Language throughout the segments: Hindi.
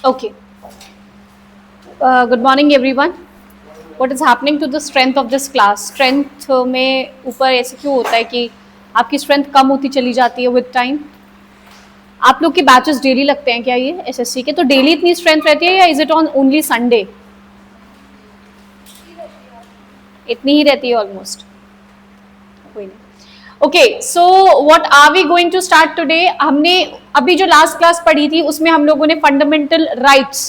Okay. Good morning everyone. What is happening to the strength of this class? Strength में ऊपर ऐसे क्यों होता है कि आपकी स्ट्रेंथ कम होती चली जाती है विद टाइम? आप लोग के बैचेस डेली लगते हैं क्या ये एसएससी के? तो डेली इतनी स्ट्रेंथ रहती है या is it on only Sunday? इतनी ही रहती है ऑलमोस्ट. कोई नहीं. Okay, so what are we going to start today? हमने अभी जो लास्ट क्लास पढ़ी थी उसमें हम लोगों ने फंडामेंटल राइट्स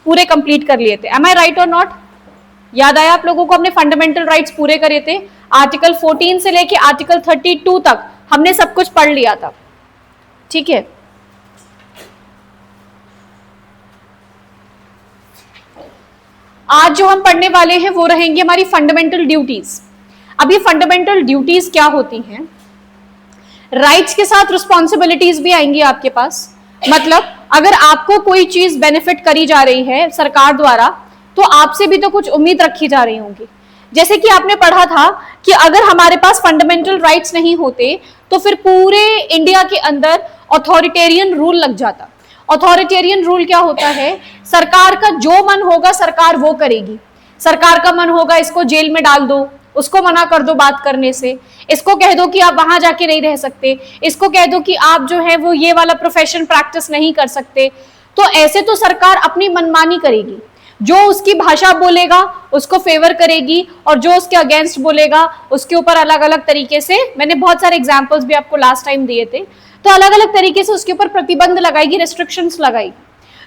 पूरे कंप्लीट कर लिए थे. एम आई राइट और नॉट? याद आया आप लोगों को? हमने फंडामेंटल राइट्स पूरे करे थे. आर्टिकल 14 से लेके आर्टिकल 32 तक हमने सब कुछ पढ़ लिया था. ठीक है. आज जो हम पढ़ने वाले हैं वो रहेंगी हमारी फंडामेंटल ड्यूटीज. अब ये फंडामेंटल ड्यूटीज क्या होती हैं? राइट्स के साथ रिस्पॉन्सिबिलिटीज भी आएंगी आपके पास. मतलब अगर आपको कोई चीज बेनिफिट करी जा रही है सरकार द्वारा तो आपसे भी तो कुछ उम्मीद रखी जा रही होंगी. जैसे कि आपने पढ़ा था कि अगर हमारे पास फंडामेंटल राइट्स नहीं होते तो फिर पूरे इंडिया के अंदर ऑथोरिटेरियन रूल लग जाता. ऑथोरिटेरियन रूल क्या होता है? सरकार का जो मन होगा सरकार वो करेगी. सरकार का मन होगा इसको जेल में डाल दो, उसको मना कर दो बात करने से, इसको कह दो कि आप वहां जाके नहीं रह सकते, इसको कह दो कि आप जो है वो ये वाला प्रोफेशन प्रैक्टिस नहीं कर सकते. तो ऐसे तो सरकार अपनी मनमानी करेगी. जो उसकी भाषा बोलेगा उसको फेवर करेगी और जो उसके अगेंस्ट बोलेगा उसके ऊपर अलग अलग तरीके से, मैंने बहुत सारे एग्जांपल्स भी आपको लास्ट टाइम दिए थे, तो अलग अलग तरीके से उसके ऊपर प्रतिबंध लगाएगी, रेस्ट्रिक्शंस लगाएगी.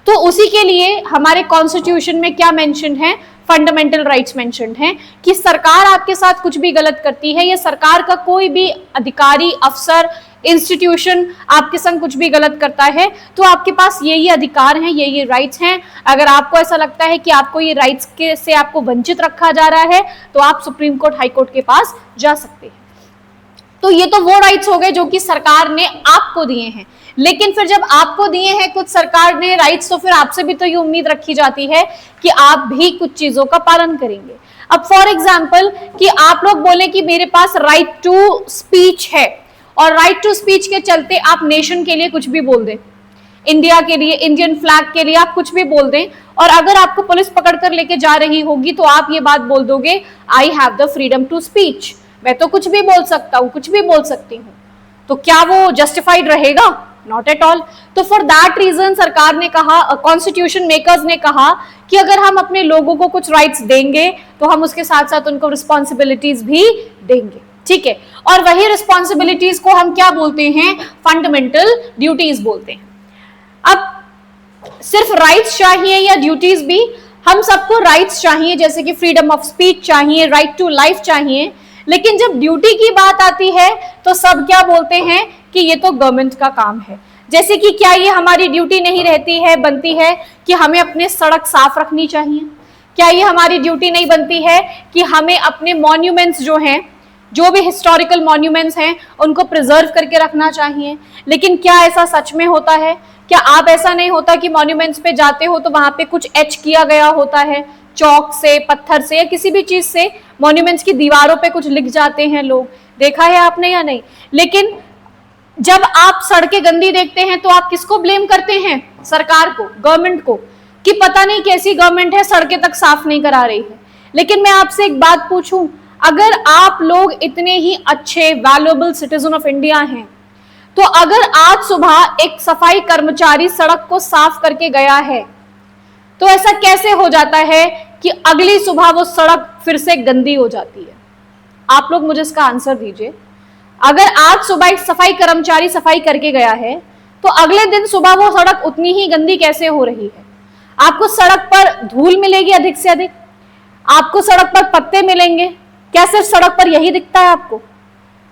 तो उसी के लिए हमारे कॉन्स्टिट्यूशन में क्या मेंशन है? फंडामेंटल राइट्स मेंशन है कि सरकार आपके साथ कुछ भी गलत करती है या सरकार का कोई भी अधिकारी, अफसर, इंस्टीट्यूशन आपके संग कुछ भी गलत करता है तो आपके पास ये अधिकार हैं, ये राइट्स हैं. अगर आपको ऐसा लगता है कि आपको ये राइट्स के से आपको वंचित रखा जा रहा है तो आप सुप्रीम कोर्ट, हाई कोर्ट के पास जा सकते हैं. तो ये तो वो राइट्स हो गए जो कि सरकार ने आपको दिए हैं. लेकिन फिर जब आपको दिए हैं कुछ सरकार ने राइट्स तो फिर आपसे भी तो ये उम्मीद रखी जाती है कि आप भी कुछ चीजों का पालन करेंगे. अब फॉर एग्जाम्पल कि आप लोग बोले कि मेरे पास राइट टू स्पीच है और राइट टू स्पीच के चलते आप नेशन के लिए कुछ भी बोल दें, इंडिया के लिए, इंडियन फ्लैग के लिए आप कुछ भी बोल दें, और अगर आपको पुलिस पकड़ कर लेके जा रही होगी तो आप ये बात बोल दोगे, I have the freedom to speech, मैं तो कुछ भी बोल सकता हूँ, कुछ भी बोल सकती हूँ. तो क्या वो जस्टिफाइड रहेगा? Not at all. तो फॉर दैट रीजन सरकार ने कहा, कॉन्स्टिट्यूशन मेकर्स ने कहा कि अगर हम अपने लोगों को कुछ राइट्स देंगे तो हम उसके साथ साथ उनको रिस्पॉन्सिबिलिटीज भी देंगे. ठीक है. और वही रिस्पॉन्सिबिलिटीज को हम क्या बोलते हैं? फंडामेंटल ड्यूटीज बोलते हैं. अब सिर्फ राइट्स चाहिए या ड्यूटीज भी? हम सबको राइट्स चाहिए, जैसे कि फ्रीडम ऑफ स्पीच चाहिए, राइट टू लाइफ चाहिए. लेकिन जब ड्यूटी की बात आती है तो सब क्या बोलते हैं कि ये तो गवर्नमेंट का काम है. जैसे कि क्या ये हमारी ड्यूटी नहीं रहती है, बनती है कि हमें अपने सड़क साफ रखनी चाहिए? क्या ये हमारी ड्यूटी नहीं बनती है कि हमें अपने मॉन्यूमेंट्स जो हैं, जो भी हिस्टोरिकल मॉन्यूमेंट्स हैं, उनको प्रिजर्व करके रखना चाहिए? लेकिन क्या ऐसा सच में होता है? क्या आप ऐसा नहीं होता कि मॉन्यूमेंट्स पे जाते हो तो वहां पे कुछ एच किया गया होता है, चौक से, पत्थर से या किसी भी चीज से मॉन्यूमेंट्स की दीवारों पे कुछ लिख जाते हैं लोग? देखा है आपने या नहीं? लेकिन जब आप सड़कें गंदी देखते हैं तो आप किसको ब्लेम करते हैं? सरकार को, गवर्नमेंट को, कि पता नहीं कैसी गवर्नमेंट है, सड़कें तक साफ नहीं करा रही है. लेकिन मैं आपसे एक बात पूछूं, अगर आप लोग इतने ही अच्छे वैल्यूएबल सिटीजन ऑफ इंडिया हैं तो अगर आज सुबह एक सफाई कर्मचारी सड़क को साफ करके गया है तो ऐसा कैसे हो जाता है कि अगली सुबह वो सड़क फिर से गंदी हो जाती है? आप लोग मुझे इसका आंसर दीजिए. अगर आज सुबह एक सफाई कर्मचारी सफाई करके गया है तो अगले दिन सुबह वो सड़क उतनी ही गंदी कैसे हो रही है? आपको सड़क पर धूल मिलेगी अधिक से अधिक, आपको सड़क पर पत्ते मिलेंगे. क्या सिर्फ सड़क पर यही दिखता है आपको?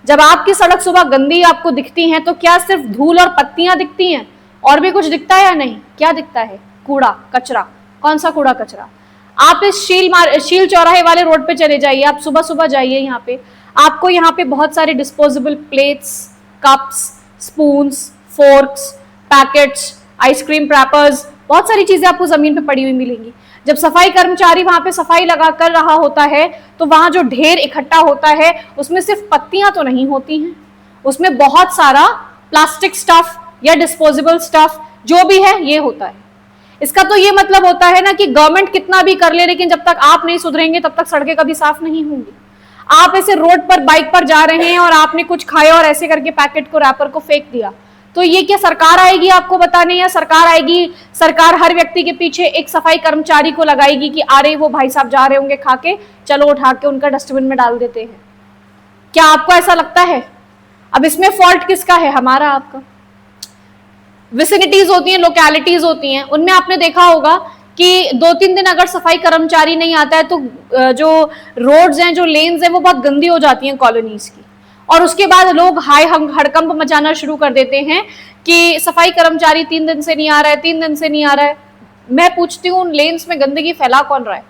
जब आपकी सड़क सुबह गंदी आपको दिखती है तो क्या सिर्फ धूल और पत्तियां दिखती हैं? और भी कुछ दिखता है या नहीं? क्या दिखता है? कूड़ा कचरा. कौन सा कूड़ा कचरा? आप इस शील चौराहे वाले रोड पे चले जाइए, आप सुबह सुबह जाइए, यहाँ पे आपको यहाँ पे बहुत सारे disposable plates, cups, spoons, forks, packets, ice cream rappers, बहुत सारी चीजें आपको जमीन पे पड़ी हुई मिलेंगी. जब सफाई कर्मचारी वहां पे सफाई लगा कर रहा होता है तो वहां जो ढेर इकट्ठा होता है उसमें सिर्फ पत्तियां तो नहीं होती हैं, उसमें बहुत सारा प्लास्टिक स्टफ या डिस्पोजेबल स्टफ जो भी है ये होता है. इसका तो ये मतलब होता है ना कि गवर्नमेंट कितना भी कर ले, लेकिन जब तक आप नहीं सुधरेंगे तब तक सड़कें कभी साफ नहीं होंगी। आप ऐसे रोड पर बाइक पर जा रहे हैं और आपने कुछ खाया और ऐसे करके पैकेट को, रैपर को फेंक दिया, तो ये क्या सरकार आएगी आपको बताने, या सरकार आएगी, सरकार हर व्यक्ति के पीछे एक सफाई कर्मचारी को लगाएगी कि अरे वो भाई साहब जा रहे होंगे खा के, चलो उठा के उनका डस्टबिन में डाल देते हैं? क्या आपको ऐसा लगता है? अब इसमें फॉल्ट किसका है, हमारा आपका? विसिनिटीज होती हैं, लोकेलिटीज होती हैं, उनमें आपने देखा होगा कि 2-3 दिन अगर सफाई कर्मचारी नहीं आता है तो जो रोड्स हैं, जो लेन्स हैं, वो बहुत गंदी हो जाती हैं कॉलोनीज की, और उसके बाद लोग हड़कंप मचाना शुरू कर देते हैं कि सफाई कर्मचारी 3 दिन से नहीं आ रहा है, 3 दिन से नहीं आ रहा है। मैं पूछती हूँ, उन लेन्स में गंदगी फैला कौन रहा है?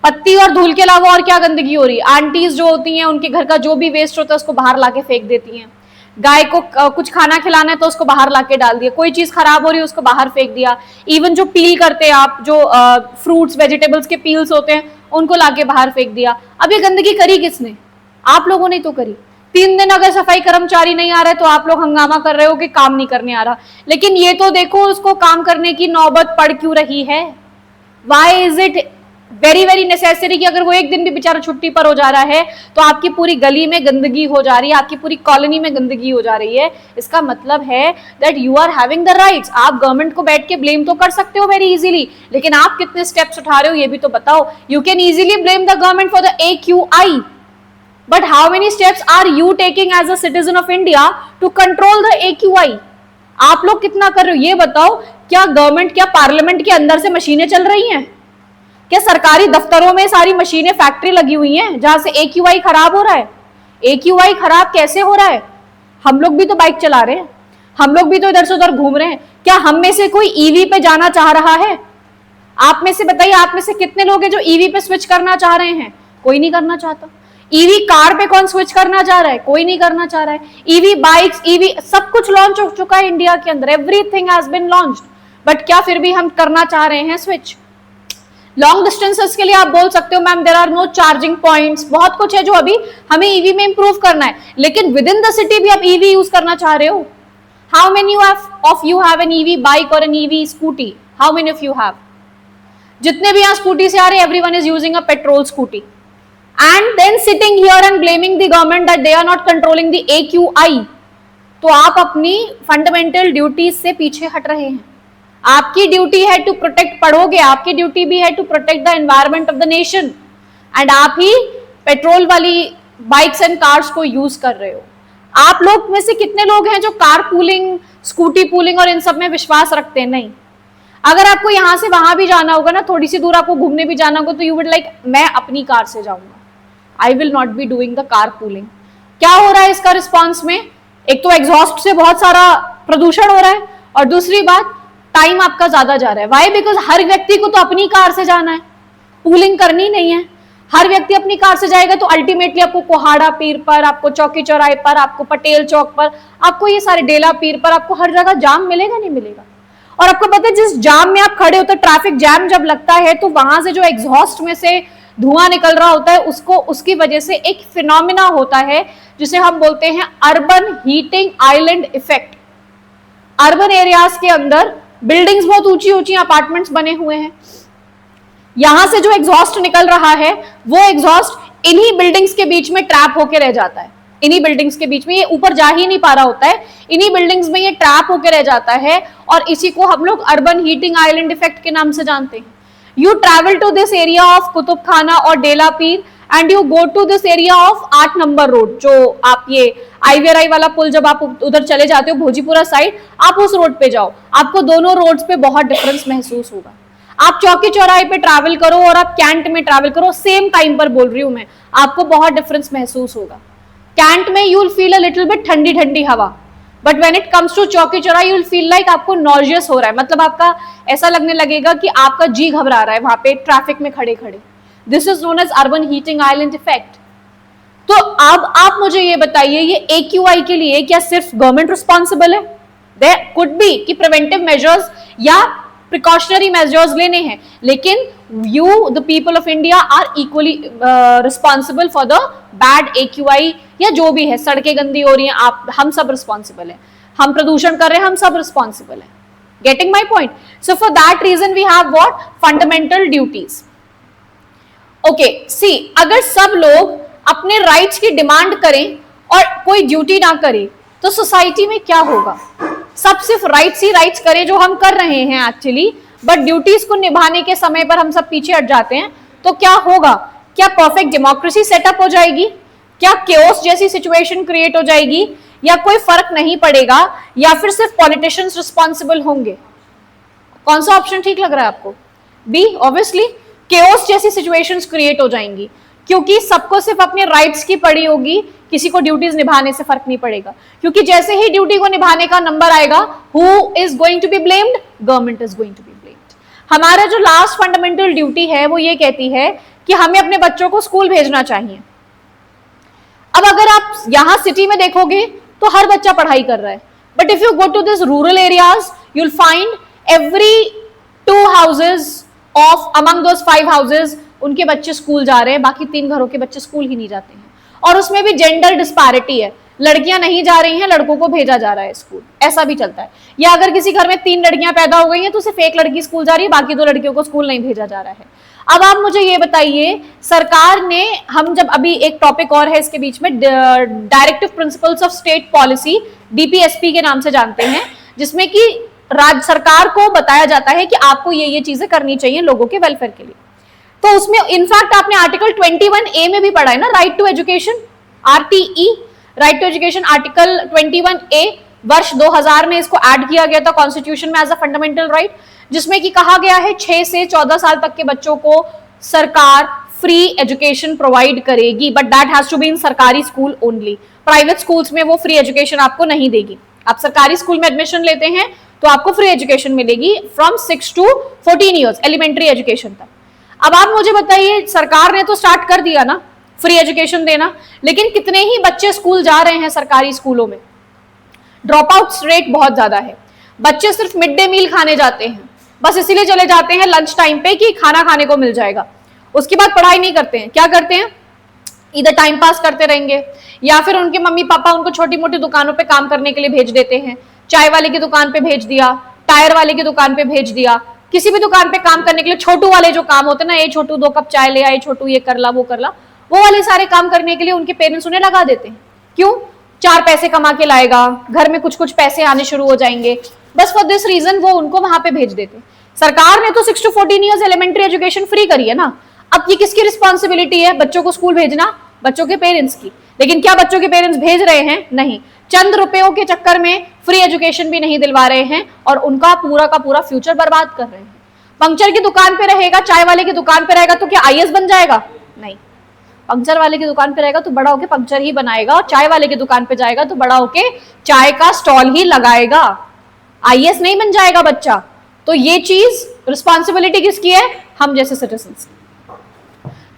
पत्ती और धूल के अलावा और क्या गंदगी हो रही है? आंटीज जो होती हैं, उनके घर का जो भी वेस्ट होता है उसको बाहर लाके फेंक देती हैं। गाय को कुछ खाना खिलाना है तो उसको बाहर लाके डाल दिया, कोई चीज खराब हो रही है उसको बाहर फेंक दिया। इवन जो पील करते हैं आप, जो फ्रूट्स वेजिटेबल्स के पील्स होते हैं, उनको लाके बाहर फेंक दिया। अब ये गंदगी करी किसने? आप लोगों ने तो करी। 3 दिन अगर सफाई कर्मचारी नहीं आ रहा है तो आप लोग हंगामा कर रहे हो कि काम नहीं करने आ रहा, लेकिन ये तो देखो उसको काम करने की नौबत पड़ क्यों रही है? Why is it very very necessary कि अगर वो एक दिन भी बेचारा छुट्टी पर हो जा रहा है तो आपकी पूरी गली में गंदगी हो जा रही है, आपकी पूरी कॉलोनी में गंदगी हो जा रही है? इसका मतलब है that you are having the rights. आप गवर्नमेंट को बैठ के ब्लेम तो कर सकते हो वेरी इजीली, लेकिन आप कितने स्टेप्स उठा रहे हो ये भी तो बताओ। You can easily blame the government for the AQI, but how many steps are you taking as a citizen of India to control the AQI? आप लोग कितना कर रहे हो ये बताओ। क्या गवर्नमेंट, क्या पार्लियामेंट के अंदर से मशीनें चल रही हैं? क्या सरकारी दफ्तरों में सारी मशीनें फैक्ट्री लगी हुई हैं जहां से AQI खराब हो रहा है? AQI खराब कैसे हो रहा है? हम लोग भी तो बाइक चला रहे हैं, हम लोग भी तो इधर से उधर घूम रहे हैं। क्या हम में से कोई EV पे जाना चाह रहा है? आप में से बताइए, आप में से कितने लोग हैं जो EV पे स्विच करना चाह रहे हैं? कोई नहीं करना चाहता। EV कार पे कौन स्विच करना चाह रहा है? कोई नहीं करना चाह रहा है। EV बाइक्स, EV सब कुछ लॉन्च हो चुका है इंडिया के अंदर, everything has been launched, but क्या फिर भी हम करना चाह रहे हैं स्विच? लॉन्ग डिस्टेंसेस के लिए आप बोल सकते हो ma'am there are no charging points, बहुत कुछ है जो अभी हमें EV में इंप्रूव करना है, लेकिन विद इन द सिटी भी आप EV यूज करना चाह रहे हो। How many of you have an EV bike और an EV scooty? How many of you have? जितने भी यहाँ स्कूटी से आ रहे हैं, everyone is using a petrol scooty, and then sitting here and blaming the government that they are not controlling the AQI। तो आप अपनी फंडामेंटल ड्यूटीज से पीछे हट रहे हैं। आपकी ड्यूटी है टू प्रोटेक्ट, पढ़ोगे, आपकी ड्यूटी भी है to protect the environment of the nation, and आप ही पेट्रोल वाली बाइक्स एंड कार्स को यूज कर रहे हो। आप लोग में से कितने लोग हैं जो कार पूलिंग, स्कूटी पूलिंग और इन सब में विश्वास रखते हैं? नहीं। अगर आपको यहां से वहां भी जाना होगा ना, थोड़ी सी दूर आपको घूमने भी जाना होगा, तो यू वुड लाइक मैं अपनी कार से जाऊंगा, I will not be doing the car pooling. क्या हो रहा है इसका रिस्पॉन्स में? एक तो एग्जॉस्ट से बहुत सारा प्रदूषण हो रहा है, और दूसरी बात टाइम आपका ज्यादा जा रहा है। वाई? बिकॉज हर व्यक्ति को तो अपनी कार से जाना है, पूलिंग करनी नहीं है। हर व्यक्ति अपनी कार से जाएगा तो अल्टीमेटली आपको कोहाड़ा पीर पर, आपको चौकी चौराहे पर, आपको पटेल चौक पर, आपको ये सारे डेला पीर पर, आपको हर जगह जाम मिलेगा नहीं मिलेगा। और आपको पता है जिस जाम में आप खड़े होते हैं, ट्रैफिक जैम जब लगता है तो वहां से जो एग्जॉस्ट में से धुआं निकल रहा होता है, उसकी वजह से एक फिनोमिना होता है जिसे हम बोलते हैं urban heating island effect. Urban areas के अंदर बिल्डिंग्स बहुत ऊंची ऊंची अपार्टमेंट्स बने हुए हैं, यहां से जो एग्जॉस्ट निकल रहा है वो एग्जॉस्ट इन्हीं बिल्डिंग्स के बीच में ट्रैप होकर रह जाता है। इन्हीं बिल्डिंग्स के बीच में, ये ऊपर जा ही नहीं पा रहा होता है, इन्हीं बिल्डिंग्स में ये ट्रैप होकर रह जाता है, और इसी को हम लोग अर्बन हीटिंग आइलैंड इफेक्ट के नाम से जानते हैं। You travel to this area of Qutub खाना और डेला पीर and you go to this area of 8 number road, जो आप ये IVRI वाला पुल, जब आप उधर चले जाते हो भोजीपुरा साइड, आप उस रोड पे जाओ, आपको दोनों रोड्स पे बहुत डिफरेंस महसूस होगा। आप चौकी चौराहे पे ट्रैवल करो और आप कैंट में ट्रैवल करो, सेम टाइम पर बोल रही हूँ मैं, आपको बहुत डिफरेंस महसूस होगा। कैंट में you will feel a little bit ठंडी ठंडी हवा, but when it comes to चौकी चौराहा यू विल फील लाइक आपको नॉजियस हो रहा है, मतलब आपका ऐसा लगने लगेगा कि आपका जी घबरा रहा है वहां पे ट्रैफिक में खड़े खड़े। This is known as urban heating island effect. तो अब आप मुझे ये बताइए, ये AQI के लिए क्या सिर्फ गवर्नमेंट रिस्पॉन्सिबल है? देयर कुड बी कि प्रिवेंटिव मेजर्स या प्रिकॉशनरी मेजर्स लेने हैं, लेकिन you the people of India are equally responsible for the bad AQI, या जो भी है, सड़कें गंदी हो रही हैं, हम सब रिस्पॉन्सिबल है, हम प्रदूषण कर रहे हैं, हम सब रिस्पॉन्सिबल है। Getting my point? So for that reason we have what? Fundamental duties. Okay, see, अगर सब लोग अपने राइट्स की डिमांड करें और कोई ड्यूटी ना करे तो सोसाइटी में क्या होगा? सब सिर्फ राइट्स ही राइट्स करें जो हम कर रहे हैं एक्चुअली, बट ड्यूटीज को निभाने के समय पर हम सब पीछे हट जाते हैं, तो क्या होगा? क्या परफेक्ट डेमोक्रेसी सेटअप हो जाएगी? क्या केओस जैसी सिचुएशन क्रिएट हो जाएगी? या कोई फर्क नहीं पड़ेगा? या फिर सिर्फ पॉलिटिशियंस रिस्पॉन्सिबल होंगे? कौन सा ऑप्शन ठीक लग रहा है आपको? बी, ऑब्वियसली केओस जैसी सिचुएशंस क्रिएट हो जाएंगी, क्योंकि सबको सिर्फ अपने राइट्स की पड़ी होगी, किसी को ड्यूटीज निभाने से फर्क नहीं पड़ेगा, क्योंकि जैसे ही ड्यूटी को निभाने का नंबर आएगा, who is going to be blamed? Government is going to be blamed. हमारा जो लास्ट फंडामेंटल ड्यूटी है वो ये कहती है कि हमें अपने बच्चों को स्कूल भेजना चाहिए। अब अगर आप यहां सिटी में देखोगे तो हर बच्चा पढ़ाई कर रहा है, but if you go to this rural areas you will find every 2 houses of among those 5 houses उनके बच्चे स्कूल जा रहे हैं, बाकी 3 घरों के बच्चे स्कूल ही नहीं जाते हैं। और उसमें भी जेंडर डिस्पैरिटी है, लड़कियां नहीं जा रही हैं, लड़कों को भेजा जा रहा है स्कूल, ऐसा भी चलता है। या अगर किसी घर में 3 लड़कियां पैदा हो गई हैं तो सिर्फ 1 लड़की स्कूल जा रही है, बाकी 2 लड़कियों को स्कूल नहीं भेजा जा रहा है। अब आप मुझे ये बताइए, सरकार ने, हम जब अभी एक टॉपिक और है इसके बीच में, directive principles of state policy, DPSP के नाम से जानते हैं, जिसमें कि राज्य सरकार को बताया जाता है कि आपको ये चीजें करनी चाहिए लोगों के वेलफेयर के लिए। तो उसमें इनफैक्ट आपने आर्टिकल 21A में भी पढ़ा है ना, right to education, RTE, right to education, article 21A वर्ष 2000 में इसको ऐड किया गया था कॉन्स्टिट्यूशन में एज अ फंडामेंटल राइट, जिसमें कि कहा गया है 6 से 14 साल तक के बच्चों को सरकार फ्री एजुकेशन प्रोवाइड करेगी, but that has to be in सरकारी स्कूल ओनली। प्राइवेट स्कूल्स में वो फ्री एजुकेशन आपको नहीं देगी। आप सरकारी स्कूल में एडमिशन लेते हैं तो आपको फ्री एजुकेशन मिलेगी from 6 to 14 years, elementary education तक। अब आप मुझे बताइए, सरकार ने तो स्टार्ट कर दिया ना फ्री एजुकेशन देना, लेकिन कितने ही बच्चे स्कूल जा रहे हैं सरकारी स्कूलों में? ड्रॉप आउट रेट बहुत ज्यादा है। बच्चे सिर्फ मिड डे मील खाने जाते हैं, बस इसीलिए चले जाते हैं लंच टाइम पे कि खाना खाने को मिल जाएगा, उसके बाद पढ़ाई नहीं करते हैं। क्या करते हैं? इधर टाइम पास करते रहेंगे, या फिर उनके मम्मी पापा उनको छोटी मोटी दुकानों पे काम करने के लिए भेज देते हैं। चाय वाले की दुकान पे भेज दिया, टायर वाले की दुकान पे भेज दिया, किसी भी दुकान पे काम करने के लिए। छोटू वाले जो काम होते हैं ना, ये छोटू 2 कप चाय ले आए, छोटू ये कर ला वो कर ला, वो वाले सारे काम करने के लिए उनके पेरेंट्स उन्हें लगा देते हैं। क्यों? 4 पैसे कमा के लाएगा, घर में कुछ कुछ पैसे आने शुरू हो जाएंगे, बस फॉर दिस रीजन वो उनको वहां पे भेज देते। सरकार ने तो 6 to 14 years elementary education free करी है ना। अब ये किसकी रिस्पॉन्सिबिलिटी है? बच्चों को स्कूल भेजना, बच्चों के पेरेंट्स की। लेकिन क्या बच्चों के पेरेंट्स भेज रहे हैं? नहीं। चंद रुपयों के चक्कर में फ्री एजुकेशन भी नहीं दिलवा रहे हैं और उनका पूरा का पूरा फ्यूचर बर्बाद कर रहे हैं। पंक्चर की दुकान पे रहेगा, चाय वाले की दुकान पे रहेगा तो क्या IAS बन जाएगा? नहीं। पंक्चर वाले की दुकान पे रहेगा तो बड़ा होके पंक्चर ही बनाएगा, और चाय वाले की दुकान पे जाएगा तो बड़ा होके चाय का स्टॉल ही लगाएगा, IAS नहीं बन जाएगा बच्चा। तो ये चीज रिस्पॉन्सिबिलिटी किसकी है? हम जैसे सिटीजन्स की।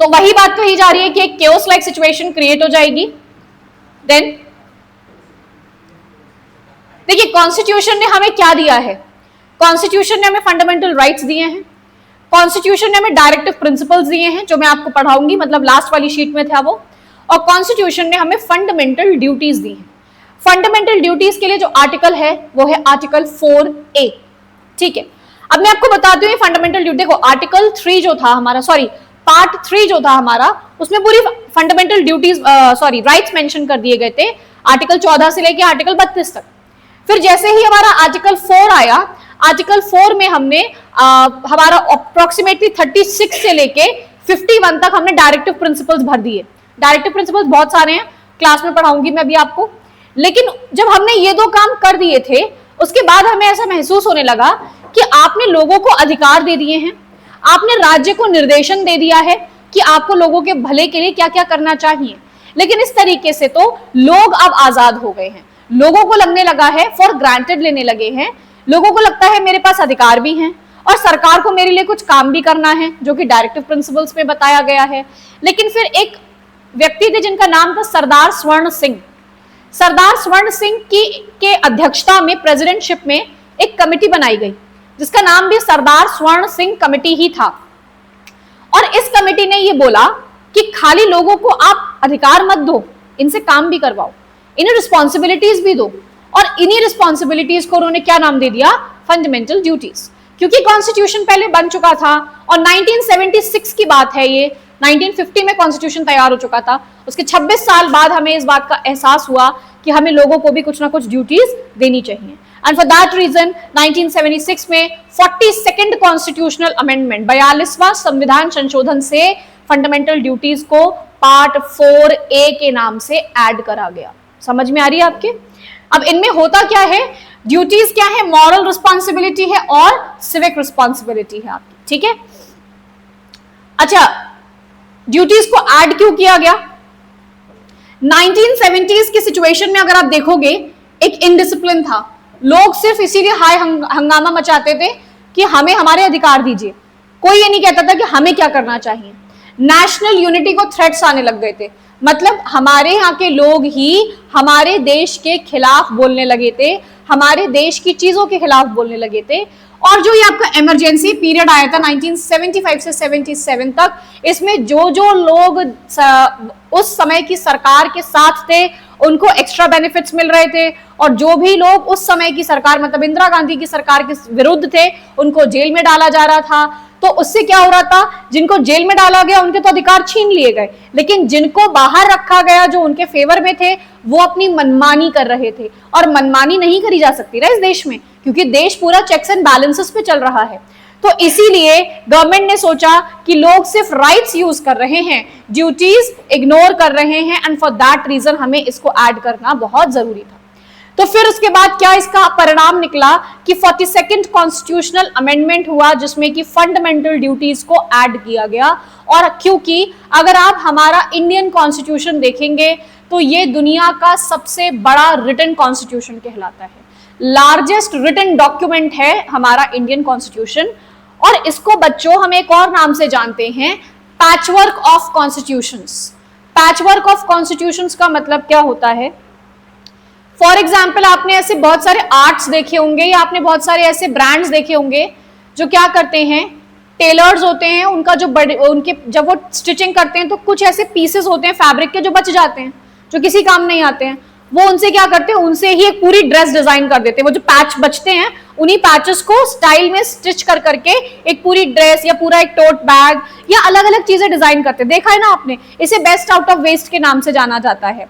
तो वही बात कही जा रही है कि एक केओस लाइक सिचुएशन क्रिएट हो जाएगी। देन देखिए, कॉन्स्टिट्यूशन ने हमें क्या दिया है? कॉन्स्टिट्यूशन ने हमें फंडामेंटल राइट्स दिए हैं, कॉन्स्टिट्यूशन ने हमें डायरेक्टिव प्रिंसिपल्स दिए हैं जो मैं आपको पढ़ाऊंगी, मतलब लास्ट वाली शीट में था वो, और कॉन्स्टिट्यूशन ने हमें फंडामेंटल ड्यूटीज दी हैं। फंडामेंटल ड्यूटीज के लिए जो आर्टिकल है वो है आर्टिकल 4A। ठीक है, अब मैं आपको बताती हूँ फंडामेंटल ड्यूटी को। आर्टिकल 3 जो था हमारा, सॉरी पार्ट 3 जो था हमारा, उसमें पूरी फंडामेंटल ड्यूटीज राइट्स मेंशन कर दिए गए थे, आर्टिकल 14 से लेके आर्टिकल 32 तक। फिर जैसे ही हमारा आर्टिकल 4 आया, आर्टिकल 4 में हमने हमारा अप्रोक्सीमेटली 36 से लेके 51 तक हमने डायरेक्टिव प्रिंसिपल्स भर दिए। डायरेक्टिव प्रिंसिपल्स बहुत सारे हैं, क्लास में पढ़ाऊंगी मैं अभी आपको। लेकिन जब हमने ये 2 काम कर दिए थे, उसके बाद हमें ऐसा महसूस होने लगा कि आपने लोगों को अधिकार दे दिए हैं, आपने राज्य को निर्देशन दे दिया है कि आपको लोगों के भले के लिए क्या क्या करना चाहिए। लेकिन इस तरीके से तो लोग अब आजाद हो गए हैं, लोगों को लगने लगा है, फॉर ग्रांटेड लेने लगे हैं, लोगों को लगता है मेरे पास अधिकार भी हैं और सरकार को मेरे लिए कुछ काम भी करना है, जो कि डायरेक्टिव प्रिंसिपल्स में बताया गया है। लेकिन फिर एक व्यक्ति थे जिनका नाम था सरदार स्वर्ण सिंह। सरदार स्वर्ण सिंह के अध्यक्षता में, प्रेसिडेंटशिप में एक कमेटी बनाई गई जिसका नाम भी सरदार स्वर्ण सिंह कमेटी ही था। और इस कमेटी ने ये बोला कि खाली लोगों को आप अधिकार मत दो, इनसे काम भी करवाओ, इन्हें रिस्पॉन्सिबिलिटीज भी दो। और इन्हीं रिस्पॉन्सिबिलिटीज को उन्होंने क्या नाम दे दिया? फंडामेंटल ड्यूटीज, क्योंकि कॉन्स्टिट्यूशन पहले बन चुका था और 1976 की बात है ये, 1950 में कॉन्स्टिट्यूशन तैयार हो चुका था, उसके 26 साल बाद हमें इस बात का एहसास हुआ कि हमें लोगों को भी कुछ ना कुछ ड्यूटीज देनी चाहिए। एंड फॉर दैट रीजन 1976 में 42nd कॉन्स्टिट्यूशनल अमेंडमेंट, 42वां संविधान संशोधन से फंडामेंटल ड्यूटीज को पार्ट 4A के नाम से ऐड करा गया। समझ में आ रही है आपके? अब इनमें होता क्या है, ड्यूटीज क्या है, मॉरल रिस्पॉन्सिबिलिटी है और सिविक रिस्पॉन्सिबिलिटी है आपकी, ठीक है। अच्छा, ड्यूटीज को ऐड क्यों किया गया? 1970s की सिचुएशन में अगर आप देखोगे, एक इनडिसिप्लिन था, लोग सिर्फ इसीलिए हाय हंगामा मचाते थे कि हमें हमारे अधिकार दीजिए, कोई ये नहीं कहता था कि हमें क्या करना चाहिए। नेशनल यूनिटी को थ्रेट्स आने लग गए थे, मतलब हमारे यहाँ के लोग ही हमारे देश के खिलाफ बोलने लगे थे, हमारे देश की चीजों के खिलाफ बोलने लगे थे। और जो ये आपका इमरजेंसी पीरियड आया था 1975 से 77 तक, इसमें जो लोग उस समय की सरकार के साथ थे उनको एक्स्ट्रा बेनिफिट्स मिल रहे थे, और जो भी लोग उस समय की सरकार मतलब इंदिरा गांधी की सरकार के विरुद्ध थे उनको जेल में डाला जा रहा था। तो उससे क्या हो रहा था, जिनको जेल में डाला गया उनके तो अधिकार छीन लिए गए, लेकिन जिनको बाहर रखा गया जो उनके फेवर में थे वो अपनी मनमानी कर रहे थे। और मनमानी नहीं करी जा सकती ना इस देश में, क्योंकि देश पूरा चेक्स एंड बैलेंसेस पे चल रहा है। तो इसीलिए गवर्नमेंट ने सोचा कि लोग सिर्फ राइट्स यूज कर रहे हैं, ड्यूटीज इग्नोर कर रहे हैं, एंड फॉर दैट रीजन हमें इसको ऐड करना बहुत जरूरी था। तो फिर उसके बाद क्या इसका परिणाम निकला कि 42nd कॉन्स्टिट्यूशनल अमेंडमेंट हुआ, जिसमें कि फंडामेंटल ड्यूटीज को ऐड किया गया। और क्योंकि अगर आप हमारा इंडियन कॉन्स्टिट्यूशन देखेंगे तो ये दुनिया का सबसे बड़ा रिटन कॉन्स्टिट्यूशन कहलाता है, लार्जेस्ट रिटन डॉक्यूमेंट है हमारा इंडियन कॉन्स्टिट्यूशन। और इसको बच्चों हम एक और नाम से जानते हैं, patchwork of constitutions. Patchwork of constitutions का मतलब क्या होता है? फॉर एग्जाम्पल, आपने ऐसे बहुत सारे आर्ट्स देखे होंगे या आपने बहुत सारे ऐसे ब्रांड्स देखे होंगे जो क्या करते हैं, टेलर्स होते हैं, उनका जो उनके जब वो स्टिचिंग करते हैं तो कुछ ऐसे पीसेस होते हैं फैब्रिक के जो बच जाते हैं, जो किसी काम नहीं आते हैं, वो उनसे क्या करते हैं, उनसे ही एक पूरी ड्रेस डिजाइन कर देते हैं। वो जो पैच बचते हैं उन्हीं पैचेस को स्टाइल में स्टिच कर करके एक पूरी ड्रेस या पूरा एक टोट बैग या अलग अलग चीजें डिजाइन करते हैं। देखा है ना आपने, इसे बेस्ट आउट ऑफ वेस्ट के नाम से जाना जाता है।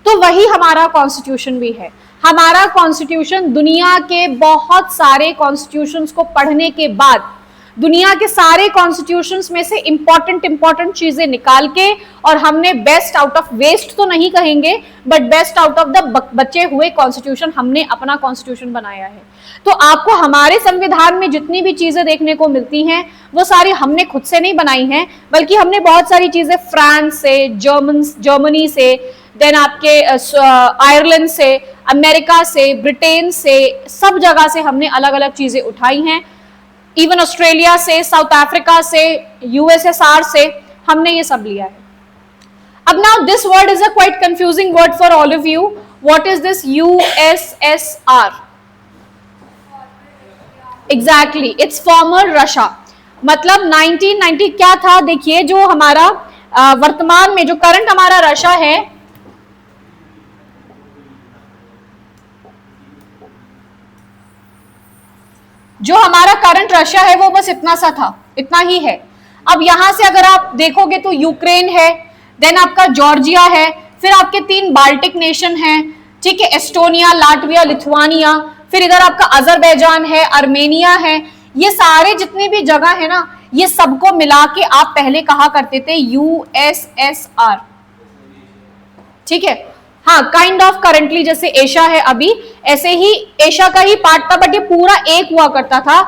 तो वही हमारा कॉन्स्टिट्यूशन भी है। हमारा कॉन्स्टिट्यूशन दुनिया के बहुत सारे कॉन्स्टिट्यूशंस को पढ़ने के बाद दुनिया के सारे कॉन्स्टिट्यूशंस में से इंपॉर्टेंट चीजें निकाल के, और हमने बेस्ट आउट ऑफ वेस्ट तो नहीं कहेंगे but best out of the बचे हुए कॉन्स्टिट्यूशन हमने अपना कॉन्स्टिट्यूशन बनाया है। तो आपको हमारे संविधान में जितनी भी चीजें देखने को मिलती हैं वो सारी हमने खुद से नहीं बनाई हैं, बल्कि हमने बहुत सारी चीजें फ्रांस से, जर्मनी से, देन आपके आयरलैंड से, अमेरिका से, ब्रिटेन से, सब जगह से हमने अलग अलग चीजें उठाई हैं। इवन ऑस्ट्रेलिया से, साउथ अफ्रीका से, यूएसएसआर से हमने ये सब लिया है। अब now this word is a quite confusing word for all of you. What is this USSR? Exactly, it's farmer Russia. मतलब 1990 क्या था, देखिए जो हमारा वर्तमान में जो करंट हमारा रशिया है, जो हमारा करंट रशिया है वो बस इतना सा था, इतना ही है। अब यहां से अगर आप देखोगे तो यूक्रेन है, देन आपका जॉर्जिया है, फिर आपके 3 बाल्टिक नेशन हैं, ठीक है, एस्टोनिया, लाटविया, लिथुआनिया, फिर इधर आपका अजरबैजान है, अर्मेनिया है। ये सारे जितने भी जगह है ना, ये सबको मिला के आप पहले कहा करते थे यूएसएसआर, ठीक है। हाँ, काइंड ऑफ करेंटली जैसे एशिया है अभी, ऐसे ही एशिया का ही पार्ट था, बट ये पूरा एक हुआ करता था।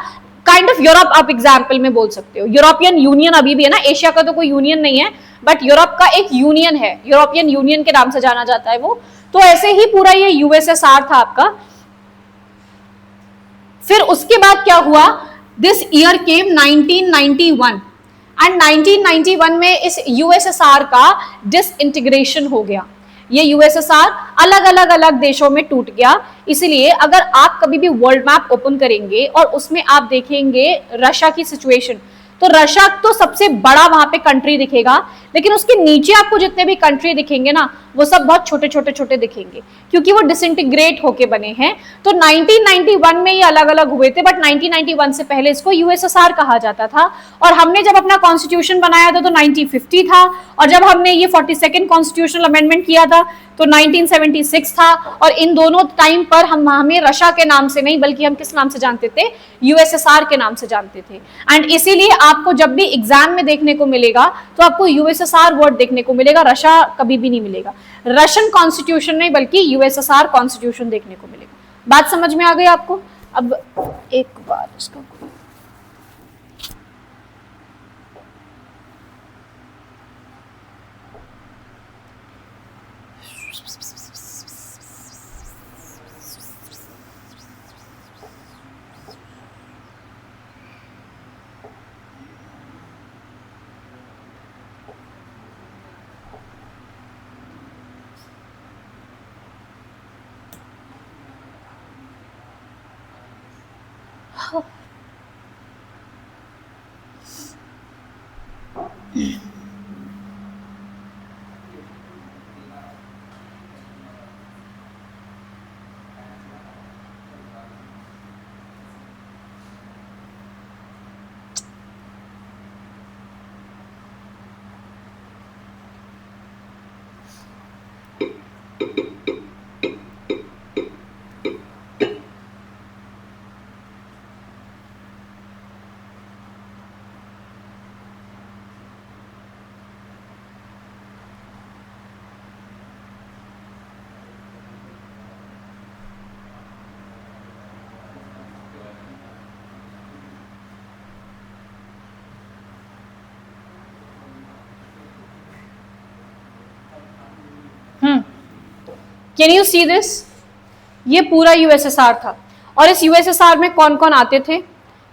काइंड ऑफ यूरोप आप एग्जाम्पल में बोल सकते हो। यूरोपियन यूनियन अभी भी है ना, एशिया का तो कोई यूनियन नहीं है, बट यूरोप का एक यूनियन है, यूरोपियन यूनियन के नाम से जाना जाता है वो। तो ऐसे ही पूरा ये यूएसएसआर था आपका। फिर उसके बाद क्या हुआ, दिस ईयर केम 1991, एंड 1991 में इस यूएसएसआर का डिसइंटीग्रेशन हो गया। ये यूएसएसआर अलग देशों में टूट गया। इसलिए अगर आप कभी भी वर्ल्ड मैप ओपन करेंगे और उसमें आप देखेंगे रशिया की सिचुएशन, तो रशिया तो सबसे बड़ा वहां पे कंट्री दिखेगा, लेकिन उसके नीचे आपको जितने भी कंट्री दिखेंगे ना वो सब बहुत छोटे छोटे छोटे दिखेंगे, क्योंकि वो डिसइंटीग्रेट होके बने हैं। तो 1991 में ये अलग अलग हुए थे, बट 1991 से पहले इसको यूएसएसआर कहा जाता था। और हमने जब अपना कॉन्स्टिट्यूशन बनाया था तो 1950 था, और जब हमने ये 42nd कॉन्स्टिट्यूशनल अमेंडमेंट किया था तो 1976 था। और इन दोनों टाइम पर हमें रशिया के नाम से नहीं बल्कि हम किस नाम से जानते थे, यूएसएसआर के नाम से जानते थे। एंड इसीलिए आपको जब भी एग्जाम में देखने को मिलेगा तो आपको यूएसएसआर वर्ड देखने को मिलेगा, रशिया कभी भी नहीं मिलेगा। रशियन कॉन्स्टिट्यूशन नहीं बल्कि यूएसएसआर कॉन्स्टिट्यूशन देखने को मिलेगा। बात समझ में आ गई आपको? अब एक बार इसका कैन यू सी दिस? ये पूरा यूएसएसआर था, और इस यूएसएसआर में कौन कौन आते थे?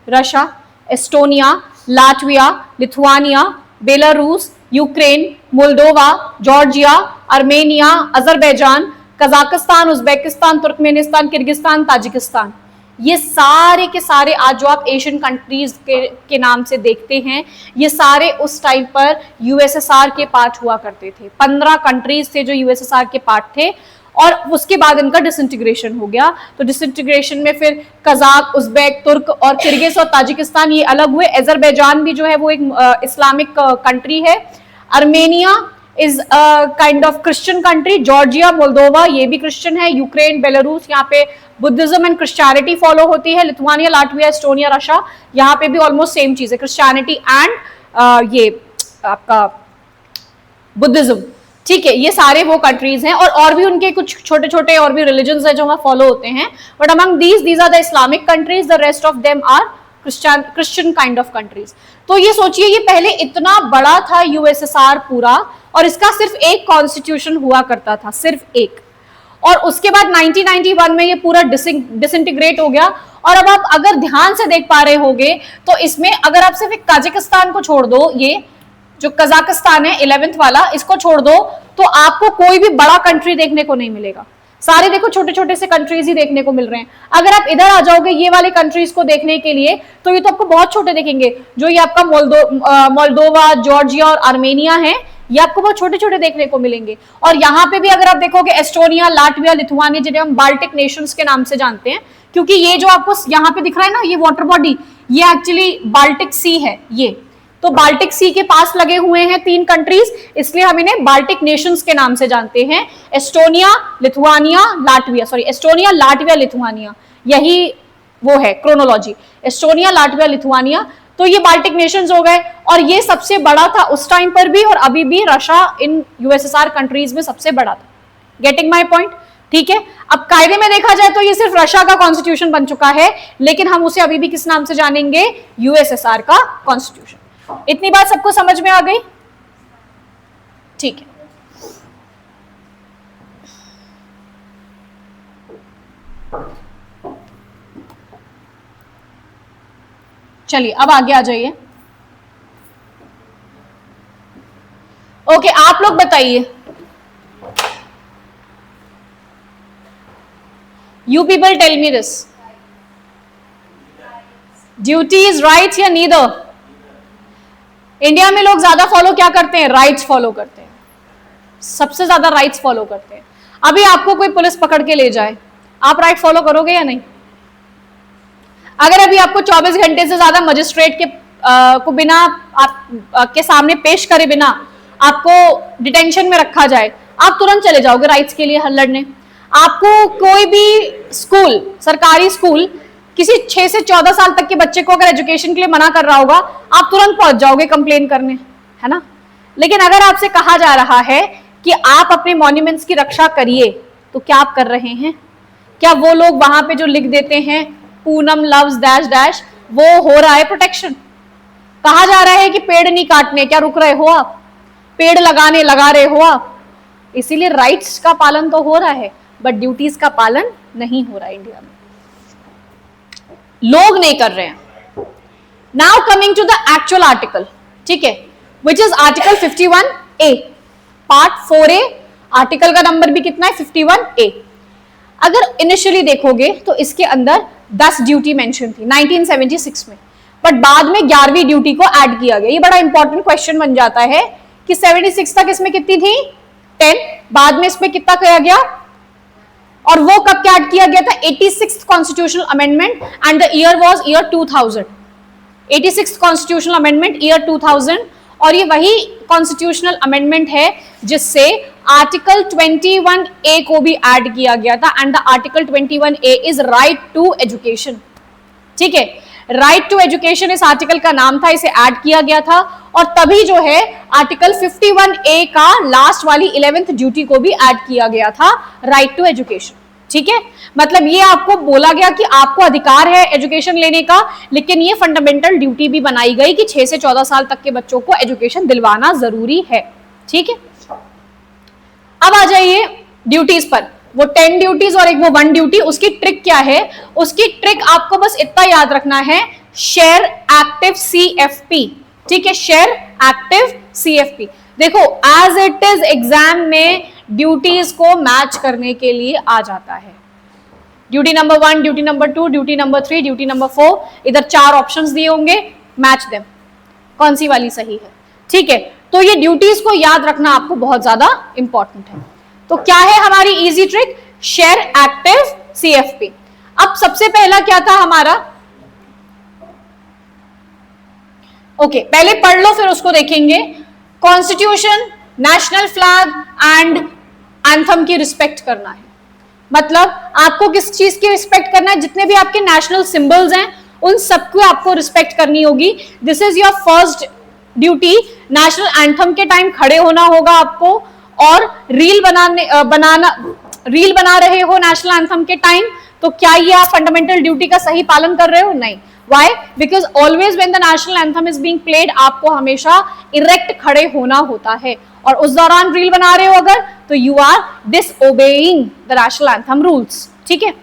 Russia, Estonia, Latvia, Lithuania, Belarus, Ukraine, Moldova, Georgia, Armenia, Azerbaijan, Kazakhstan, Uzbekistan, Turkmenistan, Kyrgyzstan, Tajikistan. ये सारे के सारे आज जो आप एशियन कंट्रीज के नाम से देखते हैं, ये सारे उस टाइम पर यूएसएसआर के पार्ट हुआ करते थे। 15 कंट्रीज थे जो यूएसएसआर के पार्ट थे, और उसके बाद इनका डिसइंटीग्रेशन हो गया। तो डिसइंटीग्रेशन में फिर कजाक, उज्बेक, तुर्क और किर्गिज और ताजिकिस्तान ये अलग हुए। अजरबैजान भी जो है वो एक इस्लामिक कंट्री है। Armenia is kind of Christian country. Georgia, Moldova ये भी क्रिश्चियन है। यूक्रेन, बेलारूस यहाँ पे बुद्धिज्म एंड क्रिश्चियनिटी फॉलो होती है। लिथुआनिया, लाटविया, एस्टोनिया, रशिया यहाँ पे भी ऑलमोस्ट सेम चीज है, क्रिश्चियनिटी एंड ये आपका बुद्धिज्म। ठीक है, ये सारे वो कंट्रीज हैं, और भी उनके कुछ छोटे छोटे और भी रिलीजन्स हैं जो वहां फॉलो होते हैं, but among these are the Islamic countries, the rest of them are Christian kind of countries. तो ये सोचिए, ये पहले इतना बड़ा था यूएसएसआर पूरा, और इसका सिर्फ एक कॉन्स्टिट्यूशन हुआ करता था, सिर्फ एक। और उसके बाद 1991 में ये पूरा डिसइंटीग्रेट हो गया। और अब आप अगर ध्यान से देख पा रहे होंगे तो इसमें अगर आप सिर्फ ताजिकिस्तान को छोड़ दो, ये जो कजाकिस्तान है 11th वाला, इसको छोड़ दो, तो आपको कोई भी बड़ा कंट्री देखने को नहीं मिलेगा। सारे देखो छोटे छोटे से कंट्रीज ही देखने को मिल रहे हैं। अगर आप इधर आ जाओगे ये वाले कंट्रीज को देखने के लिए, तो ये तो आपको बहुत छोटे दिखेंगे। जो ये आपका मोल्दोवा, जॉर्जिया और आर्मेनिया है, ये आपको बहुत छोटे छोटे देखने को मिलेंगे। और यहाँ पे भी अगर आप देखोगे एस्टोनिया, लाटविया, लिथुआनिया, जिन्हें हम बाल्टिक नेशंस के नाम से जानते हैं, क्योंकि ये जो आपको यहाँ पे दिख रहा है ना, ये वाटर बॉडी, ये एक्चुअली बाल्टिक सी है। ये तो बाल्टिक सी के पास लगे हुए हैं 3 कंट्रीज, इसलिए हम इन्हें बाल्टिक नेशंस के नाम से जानते हैं। Estonia, Lithuania, Latvia, sorry Estonia, Latvia, Lithuania, यही वो है क्रोनोलॉजी। एस्टोनिया, लाटविया, लिथुआनिया, तो ये बाल्टिक नेशंस हो गए। और ये सबसे बड़ा था उस टाइम पर भी, और अभी भी रशिया इन यूएसएसआर कंट्रीज में सबसे बड़ा था। Getting my point? ठीक है। अब कायदे में देखा जाए तो ये सिर्फ रशिया का कॉन्स्टिट्यूशन बन चुका है, लेकिन हम उसे अभी भी किस नाम से जानेंगे? यूएसएसआर का कॉन्स्टिट्यूशन। इतनी बात सबको समझ में आ गई? ठीक है। चलिए अब आगे आ जाइए। ओके, आप लोग बताइए, you people tell me this, duty is right या नीदर? इंडिया में लोग ज्यादा फॉलो क्या करते हैं? राइट्स फॉलो करते हैं, सबसे ज्यादा राइट्स फॉलो करते हैं। अभी आपको कोई पुलिस पकड़ के ले जाए, आप राइट फॉलो करोगे या नहीं? अगर अभी आपको 24 घंटे से ज्यादा मजिस्ट्रेट के को बिना आप के सामने पेश करे बिना आपको डिटेंशन में रखा जाए, आप तुरंत चले जाओगे राइट्स के लिए लड़ने। आपको कोई भी स्कूल, सरकारी स्कूल किसी 6 से 14 साल तक के बच्चे को अगर एजुकेशन के लिए मना कर रहा होगा, आप तुरंत पहुंच जाओगे कंप्लेन करने, है ना? लेकिन अगर आपसे कहा जा रहा है कि आप अपने मॉन्यूमेंट्स की रक्षा करिए, तो क्या आप कर रहे हैं? क्या वो लोग वहां पे जो लिख देते हैं पूनम लव्स डैश डैश, वो हो रहा है प्रोटेक्शन? कहा जा रहा है कि पेड़ नहीं काटने, क्या रुक रहे हो आप? पेड़ लगाने लगा रहे हो आप। इसीलिए राइट्स का पालन तो हो रहा है, बट ड्यूटीज का पालन नहीं हो रहा है इंडिया में, लोग नहीं कर रहे हैं। Now coming to the actual article, ठीक है, which is article 51A part 4A। Article का नंबर भी कितना है? 51A। अगर इनिशियली देखोगे तो इसके अंदर 10 ड्यूटी मेंशन थी 1976 में, बट बाद में 11वीं ड्यूटी को ऐड किया गया। ये बड़ा इंपॉर्टेंट क्वेश्चन बन जाता है कि 76 तक इसमें कितनी थी? 10, बाद में इसमें कितना किया गया और वो कब क्या ऐड किया गया था? 86th constitutional amendment and the year was year 2000। 86th constitutional amendment year 2000, और ये वही कॉन्स्टिट्यूशनल अमेंडमेंट है जिससे आर्टिकल 21A को भी ऐड किया गया था, and the article 21A is right to education. ठीक है, राइट टू एजुकेशन इस आर्टिकल का नाम था, इसे ऐड किया गया था, और तभी जो है आर्टिकल 51A का लास्ट वाली 11th ड्यूटी को भी ऐड किया गया था, राइट टू एजुकेशन। ठीक है, मतलब ये आपको बोला गया कि आपको अधिकार है एजुकेशन लेने का, लेकिन ये फंडामेंटल ड्यूटी भी बनाई गई कि 6 से 14 साल तक के बच्चों को एजुकेशन दिलवाना जरूरी है। ठीक है, अब आ जाइए ड्यूटीज पर। वो 10 ड्यूटीज और एक वो 1 ड्यूटी, उसकी ट्रिक क्या है? उसकी ट्रिक आपको बस इतना याद रखना है, शेयर एक्टिव CFP। ठीक है, शेयर एक्टिव CFP। देखो एज इट इज एग्जाम में ड्यूटीज को मैच करने के लिए आ जाता है। Duty number 1, duty number 2, duty number 3, duty number 4, इधर 4 ऑप्शंस दिए होंगे, मैच देम, कौन सी वाली सही है। ठीक है, तो ये ड्यूटीज को याद रखना आपको बहुत ज्यादा इंपॉर्टेंट है। तो क्या है हमारी easy trick? Share active CFP। अब सबसे पहला क्या था हमारा? ओके, पहले पढ़ लो फिर उसको देखेंगे। Constitution, national flag and anthem की रिस्पेक्ट करना है। मतलब आपको किस चीज की रिस्पेक्ट करना है? जितने भी आपके नेशनल सिंबल्स हैं उन सबको आपको रिस्पेक्ट करनी होगी। This is your first duty. National anthem के टाइम खड़े होना होगा आपको, और रील रील बना रहे हो नेशनल एंथम के टाइम, तो क्या ये आप फंडामेंटल ड्यूटी का सही पालन कर रहे हो? नहीं। Why? Because always when the national anthem is being played, आपको हमेशा इरेक्ट खड़े होना होता है, और उस दौरान रील बना रहे हो अगर, तो you are disobeying the national anthem rules। ठीक है।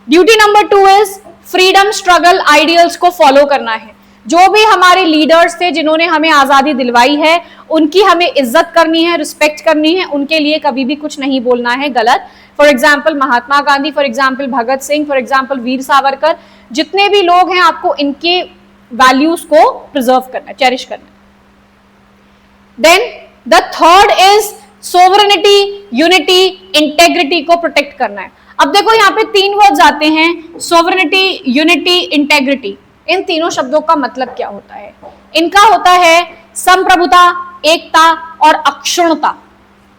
Duty number 2 is freedom struggle ideals को फॉलो करना है। जो भी हमारे लीडर्स थे जिन्होंने हमें आजादी दिलवाई है, उनकी हमें इज्जत करनी है, रिस्पेक्ट करनी है, उनके लिए कभी भी कुछ नहीं बोलना है गलत। For example Mahatma Gandhi, for example Bhagat Singh, for example Veer Savarkar, जितने भी लोग हैं आपको इनके वैल्यूज को प्रिजर्व करना है, चेरिश करना है। Then the third is sovereignty, unity, integrity को प्रोटेक्ट करना है। अब देखो यहाँ पे 3 वर्ड्स आते हैं, सोवरेनिटी, यूनिटी, इंटेग्रिटी। इन तीनों शब्दों का मतलब क्या होता है? इनका होता है संप्रभुता, एकता और अक्षुण्णता।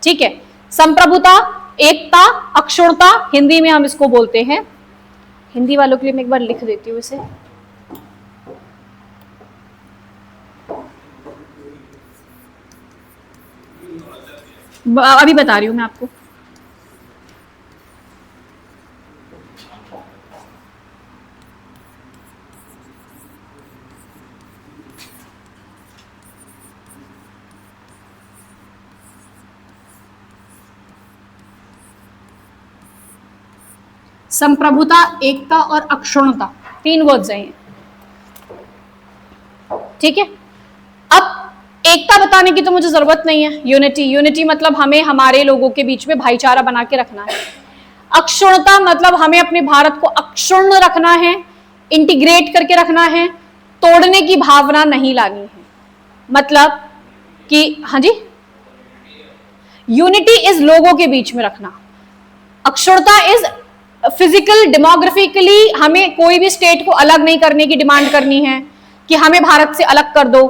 ठीक है, संप्रभुता, एकता, अक्षुण्णता, हिंदी में हम इसको बोलते हैं। हिंदी वालों के लिए मैं एक बार लिख देती हूँ इसे। अभी बता रही हूं मैं आपको। संप्रभुता, एकता और अक्षुण्णता, 3 वर्ड्स हैं। ठीक है, अब एकता बताने की तो मुझे जरूरत नहीं है। यूनिटी, यूनिटी मतलब हमें हमारे लोगों के बीच में भाईचारा बना के रखना है। अक्षुण्णता मतलब हमें अपने भारत को अक्षुण्ण रखना है, इंटीग्रेट करके रखना है, तोड़ने की भावना नहीं लानी है। मतलब कि हाँ जी, यूनिटी इज लोगों के बीच में रखना, अक्षुणता इज फिजिकल डेमोग्राफिकली हमें कोई भी स्टेट को अलग नहीं करने की डिमांड करनी है कि हमें भारत से अलग कर दो।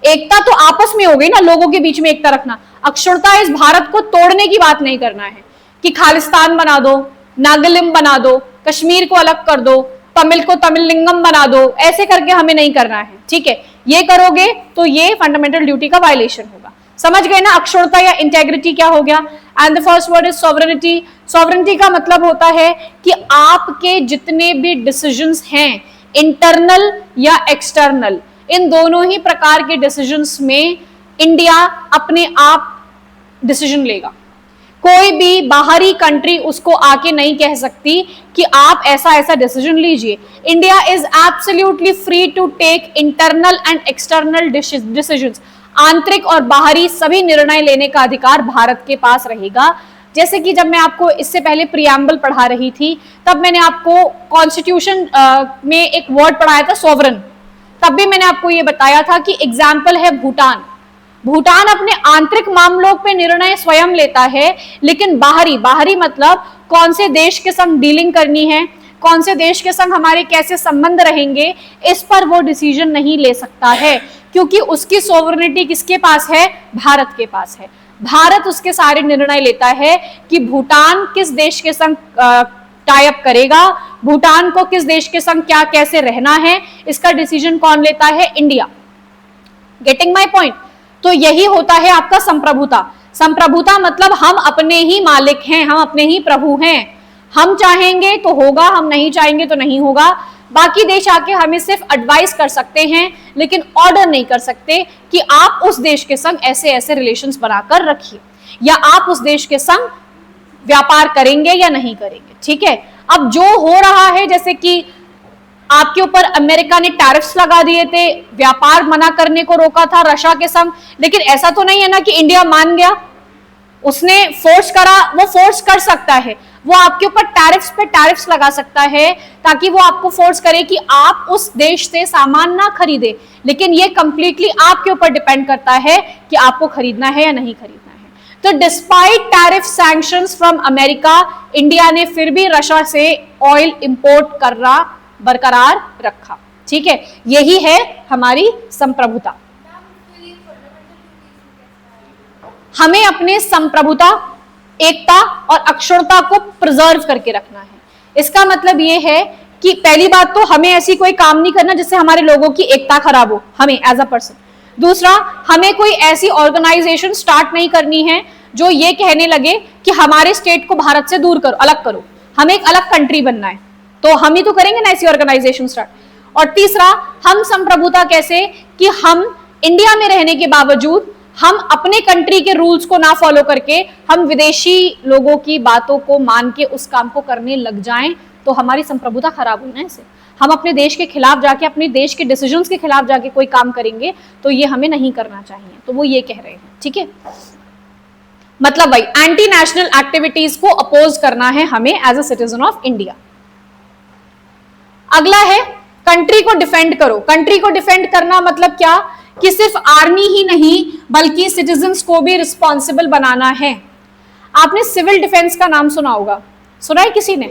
एकता तो आपस में हो गई ना, लोगों के बीच में एकता रखना। अक्षुणता इस भारत को तोड़ने की बात नहीं करना है कि खालिस्तान बना दो, नागालिम बना दो, कश्मीर को अलग कर दो, तमिल को तमिललिंगम बना दो, ऐसे करके हमें नहीं करना है, ठीक है। ये करोगे तो ये फंडामेंटल ड्यूटी का वायलेशन होगा। समझ गए ना अक्षुणता या इंटेग्रिटी क्या हो गया। And the first word is sovereignty. Sovereignty का मतलब होता है कि आपके जितने भी डिसीजंस हैं, इंटरनल या एक्सटर्नल, इन दोनों ही प्रकार के डिसीजंस में इंडिया अपने आप डिसीजन लेगा। कोई भी बाहरी कंट्री उसको आके नहीं कह सकती कि आप ऐसा ऐसा डिसीजन लीजिए। India is absolutely free to take internal and external decisions. आंतरिक और बाहरी सभी निर्णय लेने का अधिकार भारत के पास रहेगा। जैसे कि जब मैं आपको इससे पहले प्रियम्बल पढ़ा रही थी, तब मैंने आपको कॉन्स्टिट्यूशन में एक वर्ड पढ़ाया था सॉवरन। तब भी मैंने आपको ये बताया था कि एग्जाम्पल है भूटान। भूटान अपने आंतरिक मामलों पे निर्णय स्वयं लेता है, लेकिन बाहरी मतलब कौन से देश के संग डीलिंग करनी है, कौन से देश के संग हमारे कैसे संबंध रहेंगे, इस पर वो डिसीजन नहीं ले सकता है, क्योंकि उसकी सोवरेनिटी किसके पास है? भारत के पास है। भारत उसके सारे निर्णय लेता है कि भूटान किस देश के संग टाई अप करेगा, भूटान को किस देश के संग क्या कैसे रहना है, इसका डिसीजन कौन लेता है? इंडिया। Getting my point? तो यही होता है आपका संप्रभुता। संप्रभुता मतलब हम अपने ही मालिक हैं, हम अपने ही प्रभु हैं। हम चाहेंगे तो होगा, हम नहीं चाहेंगे तो नहीं होगा। बाकी देश आके हमें सिर्फ एडवाइस कर सकते हैं, लेकिन ऑर्डर नहीं कर सकते कि आप उस देश के संग ऐसे ऐसे रिलेशंस बनाकर रखिए, या आप उस देश के संग व्यापार करेंगे या नहीं करेंगे, ठीक है। अब जो हो रहा है, जैसे कि आपके ऊपर अमेरिका ने टैरिफ्स लगा दिए थे, व्यापार मना करने को रोका था रशिया के संग, लेकिन ऐसा तो नहीं है ना कि इंडिया मान गया, उसने फोर्स करा। वो फोर्स कर सकता है, वो आपके ऊपर टैरिफ्स पे टैरिफ्स लगा सकता है, ताकि वो आपको फोर्स करे कि आप उस देश से सामान ना खरीदे, लेकिन ये कंप्लीटली आपके ऊपर डिपेंड करता है कि आपको खरीदना है या नहीं खरीदना है। तो despite tariff sanctions from America, India ने फिर भी रशिया से ऑयल इंपोर्ट करना बरकरार रखा, ठीक है। यही है हमारी संप्रभुता। हमें अपने संप्रभुता, एकता और अक्षुणता को प्रिजर्व करके रखना है। इसका मतलब यह है कि पहली बात तो हमें ऐसी कोई काम नहीं करना जिससे हमारे लोगों की एकता खराब हो, हमें एज अ पर्सन। दूसरा, हमें कोई ऐसी ऑर्गेनाइजेशन स्टार्ट नहीं करनी है जो ये कहने लगे कि हमारे स्टेट को भारत से दूर करो, अलग करो, हमें एक अलग कंट्री बनना है, तो हम ही तो करेंगे ना ऐसी ऑर्गेनाइजेशन स्टार्ट। और तीसरा, हम संप्रभुता कैसे कि हम इंडिया में रहने के बावजूद हम अपने कंट्री के रूल्स को ना फॉलो करके हम विदेशी लोगों की बातों को मान के उस काम को करने लग जाएं, तो हमारी संप्रभुता खराब हुई ना। इससे हम अपने देश के खिलाफ जाके, अपने देश के डिसीजंस के खिलाफ जाके कोई काम करेंगे तो ये हमें नहीं करना चाहिए। तो वो ये कह रहे हैं, ठीक है। मतलब भाई एंटी नेशनल एक्टिविटीज को अपोज करना है हमें as a citizen of India. अगला है कंट्री को डिफेंड करो। कंट्री को डिफेंड करना मतलब क्या कि सिर्फ आर्मी ही नहीं बल्कि सिटीजन्स को भी रिस्पॉन्सिबल बनाना है। आपने सिविल डिफेंस का नाम सुना होगा, सुना है किसी ने?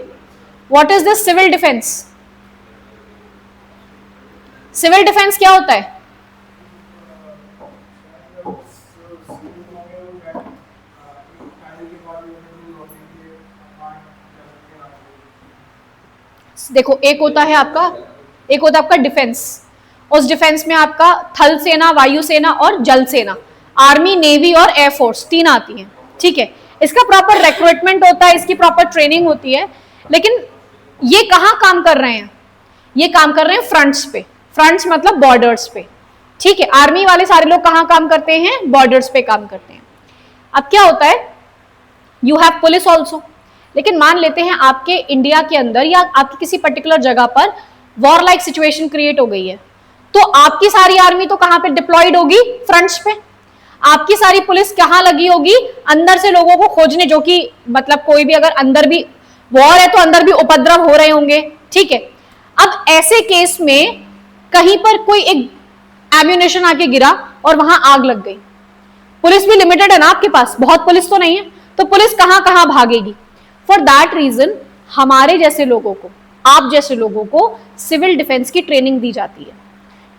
What is this civil defence? Civil defence क्या होता है? देखो, एक होता है आपका डिफेंस। उस डिफेंस में आपका थल सेना, वायु सेना और जल सेना, आर्मी, नेवी और एयरफोर्स, तीन आती हैं, ठीक है। इसका प्रॉपर रिक्रूटमेंट होता है, इसकी प्रॉपर ट्रेनिंग होती है। लेकिन ये कहाँ काम कर रहे हैं? ये काम कर रहे हैं फ्रंट्स पे। फ्रंट्स मतलब बॉर्डर्स पे, ठीक है। आर्मी वाले सारे लोग कहाँ काम करते हैं? बॉर्डर्स पे काम करते हैं। अब क्या होता है, यू हैव पुलिस ऑल्सो। लेकिन मान लेते हैं आपके इंडिया के अंदर या आपकी किसी पर्टिकुलर जगह पर वॉर लाइक सिचुएशन क्रिएट हो गई है, तो आपकी सारी आर्मी तो कहां पे डिप्लॉयड होगी? फ्रंट्स पे। आपकी सारी पुलिस कहां लगी होगी? अंदर से लोगों को खोजने, जो कि मतलब कोई भी अगर अंदर भी वॉर है तो अंदर भी उपद्रव हो रहे होंगे, ठीक है। अब ऐसे केस में कहीं पर कोई एक एम्यूनेशन आके गिरा और वहां आग लग गई। पुलिस भी लिमिटेड है ना आपके पास, बहुत पुलिस तो नहीं है, तो पुलिस कहां कहां भागेगी। फॉर दैट रीजन हमारे जैसे लोगों को, आप जैसे लोगों को सिविल डिफेंस की ट्रेनिंग दी जाती है।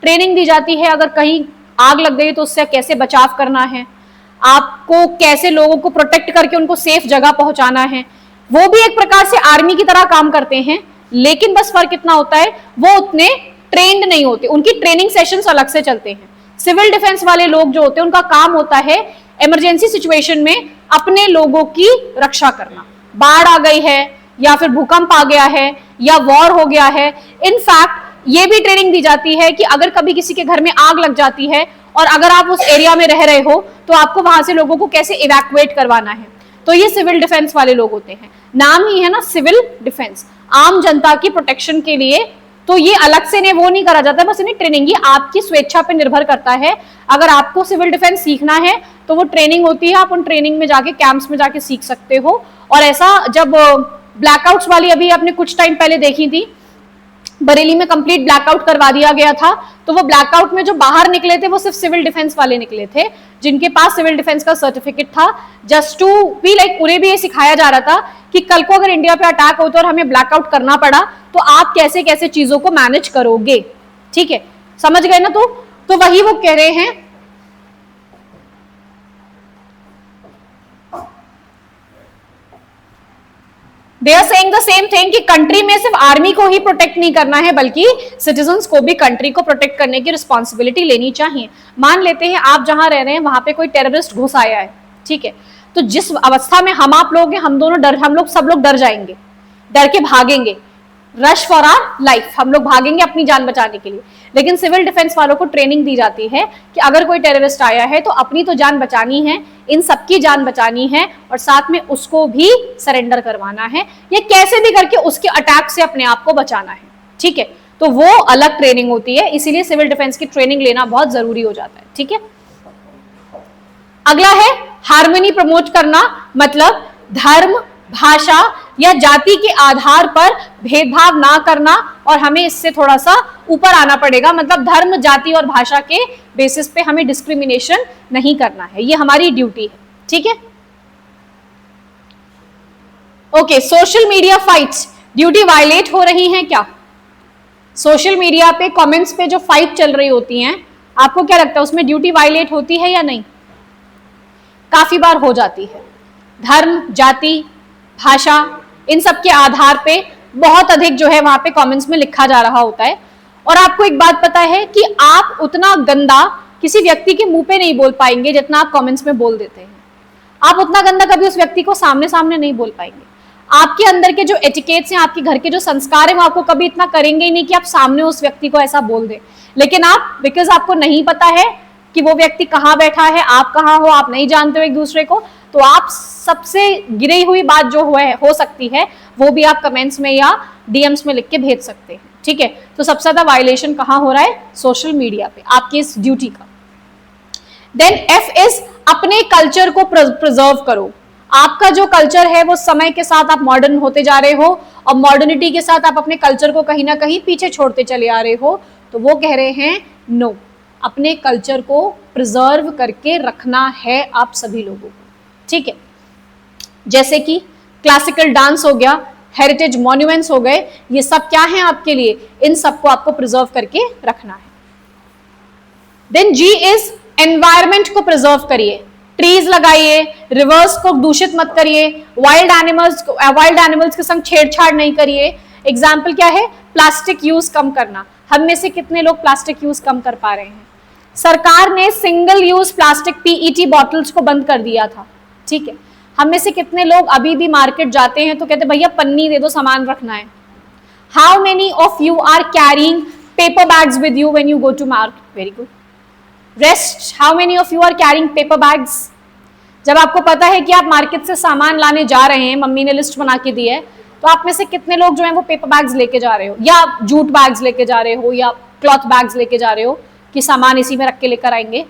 ट्रेनिंग दी जाती है अगर कहीं आग लग गई तो उससे कैसे बचाव करना है, आपको कैसे लोगों को प्रोटेक्ट करके उनको सेफ जगह पहुंचाना है। वो भी एक प्रकार से आर्मी की तरह काम करते हैं, लेकिन बस फर्क इतना होता है वो उतने ट्रेंड नहीं होते, उनकी ट्रेनिंग सेशंस अलग से चलते हैं। सिविल डिफेंस वाले लोग जो होते हैं उनका काम होता है इमरजेंसी सिचुएशन में अपने लोगों की रक्षा करना। बाढ़ आ गई है या फिर भूकंप आ गया है या वॉर हो गया है, इनफैक्ट ये भी ट्रेनिंग दी जाती है कि अगर कभी किसी के घर में आग लग जाती है और अगर आप उस एरिया में रह रहे हो तो आपको वहां से लोगों को कैसे इवैक्यूएट करवाना है। तो ये सिविल डिफेंस वाले लोग होते हैं, नाम ही है ना सिविल डिफेंस, आम जनता की प्रोटेक्शन के लिए। तो ये अलग से ने वो नहीं करा जाता, बस इन्हें ट्रेनिंग, ये आपकी स्वेच्छा पर निर्भर करता है। अगर आपको सिविल डिफेंस सीखना है तो वो ट्रेनिंग होती है, आप उन ट्रेनिंग में जाके कैंप्स में जाके सीख सकते हो। और ऐसा जब ब्लैकआउट्स वाली अभी आपने कुछ टाइम पहले देखी थी, बरेली में कंप्लीट ब्लैकआउट करवा दिया गया था, तो वो ब्लैकआउट में जो बाहर निकले थे वो सिर्फ सिविल डिफेंस वाले निकले थे, जिनके पास सिविल डिफेंस का सर्टिफिकेट था। जस्ट टू बी लाइक, उन्हें भी ये सिखाया जा रहा था कि कल को अगर इंडिया पे अटैक होता और हमें ब्लैकआउट करना पड़ा तो आप कैसे कैसे चीजों को मैनेज करोगे। ठीक है, समझ गए ना। तो वही वो कह रहे हैं, they are saying the same thing कि कंट्री में सिर्फ आर्मी को ही प्रोटेक्ट नहीं करना है, बल्कि सिटीजन्स को भी कंट्री को प्रोटेक्ट करने की रिस्पॉन्सिबिलिटी लेनी चाहिए। मान लेते हैं आप जहां रह रहे हैं वहां पे कोई टेररिस्ट घुस आया है, ठीक है, तो जिस अवस्था में हम आप लोग हैं, हम लोग सब लोग डर जाएंगे, डर के भागेंगे, रश फॉर आवर लाइफ, हम लोग भागेंगे अपनी जान बचाने के लिए। लेकिन सिविल डिफेंस वालों को ट्रेनिंग दी जाती है कि अगर कोई टेररिस्ट आया है तो अपनी तो जान बचानी है, इन सबकी जान बचानी है और साथ में उसको भी सरेंडर करवाना है, या कैसे भी करके उसके अटैक से अपने आप को बचाना है। ठीक है, तो वो अलग ट्रेनिंग होती है, इसीलिए सिविल डिफेंस की ट्रेनिंग लेना बहुत जरूरी हो जाता है। ठीक है, अगला है हार्मनी प्रमोट करना, मतलब धर्म, भाषा या जाति के आधार पर भेदभाव ना करना, और हमें इससे थोड़ा सा ऊपर आना पड़ेगा, मतलब धर्म, जाति और भाषा के बेसिस पे हमें डिस्क्रिमिनेशन नहीं करना है, ये हमारी ड्यूटी है। ठीक है, okay, social media fights, duty violate हो रही हैं क्या? सोशल मीडिया पे कमेंट्स पे जो फाइट चल रही होती हैं, आपको क्या लगता है उसमें ड्यूटी वायलेट होती है या नहीं? काफी बार हो जाती है। धर्म, जाति, भाषा, इन सब के आधार पे बहुत अधिक जो है वहां पे कमेंट्स में लिखा जा रहा होता है। और आपको एक बात पता है कि आप उतना गंदा किसी व्यक्ति के मुंह पे नहीं बोल पाएंगे जितना आप कमेंट्स में बोल देते हैं। आप उतना गंदा कभी उस व्यक्ति को सामने सामने नहीं बोल पाएंगे। आपके अंदर के जो एटिकेट्स हैं, आपके घर के जो संस्कार हैं, वो आपको कभी इतना करेंगे ही नहीं कि आप सामने उस व्यक्ति को ऐसा बोल दें। लेकिन आप, बिकॉज आपको नहीं पता है कि वो व्यक्ति कहाँ बैठा है, आप कहाँ हो, आप नहीं जानते हो एक दूसरे को, तो आप सबसे गिरी हुई बात जो हो सकती है वो भी आप कमेंट्स में या डीएम्स में लिख के भेज सकते हैं। ठीक है, तो सबसे ज्यादा वायलेशन कहाँ हो रहा है? सोशल मीडिया पे, आपकी इस ड्यूटी का। देन एफ इज अपने कल्चर को प्रिजर्व करो। आपका जो कल्चर है वो समय के साथ आप मॉडर्न होते जा रहे हो और मॉडर्निटी के साथ आप अपने कल्चर को कहीं ना कहीं पीछे छोड़ते चले आ रहे हो, तो वो कह रहे हैं नो, अपने कल्चर को प्रिजर्व करके रखना है आप सभी लोगों को। ठीक है, जैसे कि क्लासिकल डांस हो गया, हेरिटेज मॉन्यूमेंट्स हो गए, ये सब क्या है आपके लिए? इन सबको आपको प्रिजर्व करके रखना है। देन जी इज एनवायरमेंट को प्रिजर्व करिए, ट्रीज लगाइए, रिवर्स को दूषित मत करिए, वाइल्ड एनिमल्स के संग छेड़छाड़ नहीं करिए। एग्जाम्पल क्या है? प्लास्टिक यूज कम करना। हम में से कितने लोग प्लास्टिक यूज कम कर पा रहे हैं? सरकार ने single use plastic PET bottles को बंद कर दिया था। ठीक है, हम में से कितने लोग अभी भी मार्केट जाते हैं तो कहते भैया पन्नी दे दो, सामान रखना है। How many of you are carrying paper bags with you when you go to market? Very good. Rest, how many of you are carrying paper bags? जब आपको पता है कि आप मार्केट से सामान लाने जा रहे हैं, मम्मी ने लिस्ट बना के दी है, तो आप में से कितने लोग जो है वो पेपर बैग्स लेके जा रहे हो, या जूट बैग्स लेके जा रहे हो, या क्लॉथ बैग्स लेके जा रहे हो कि सामान इसी में रख के लेकर आएंगे?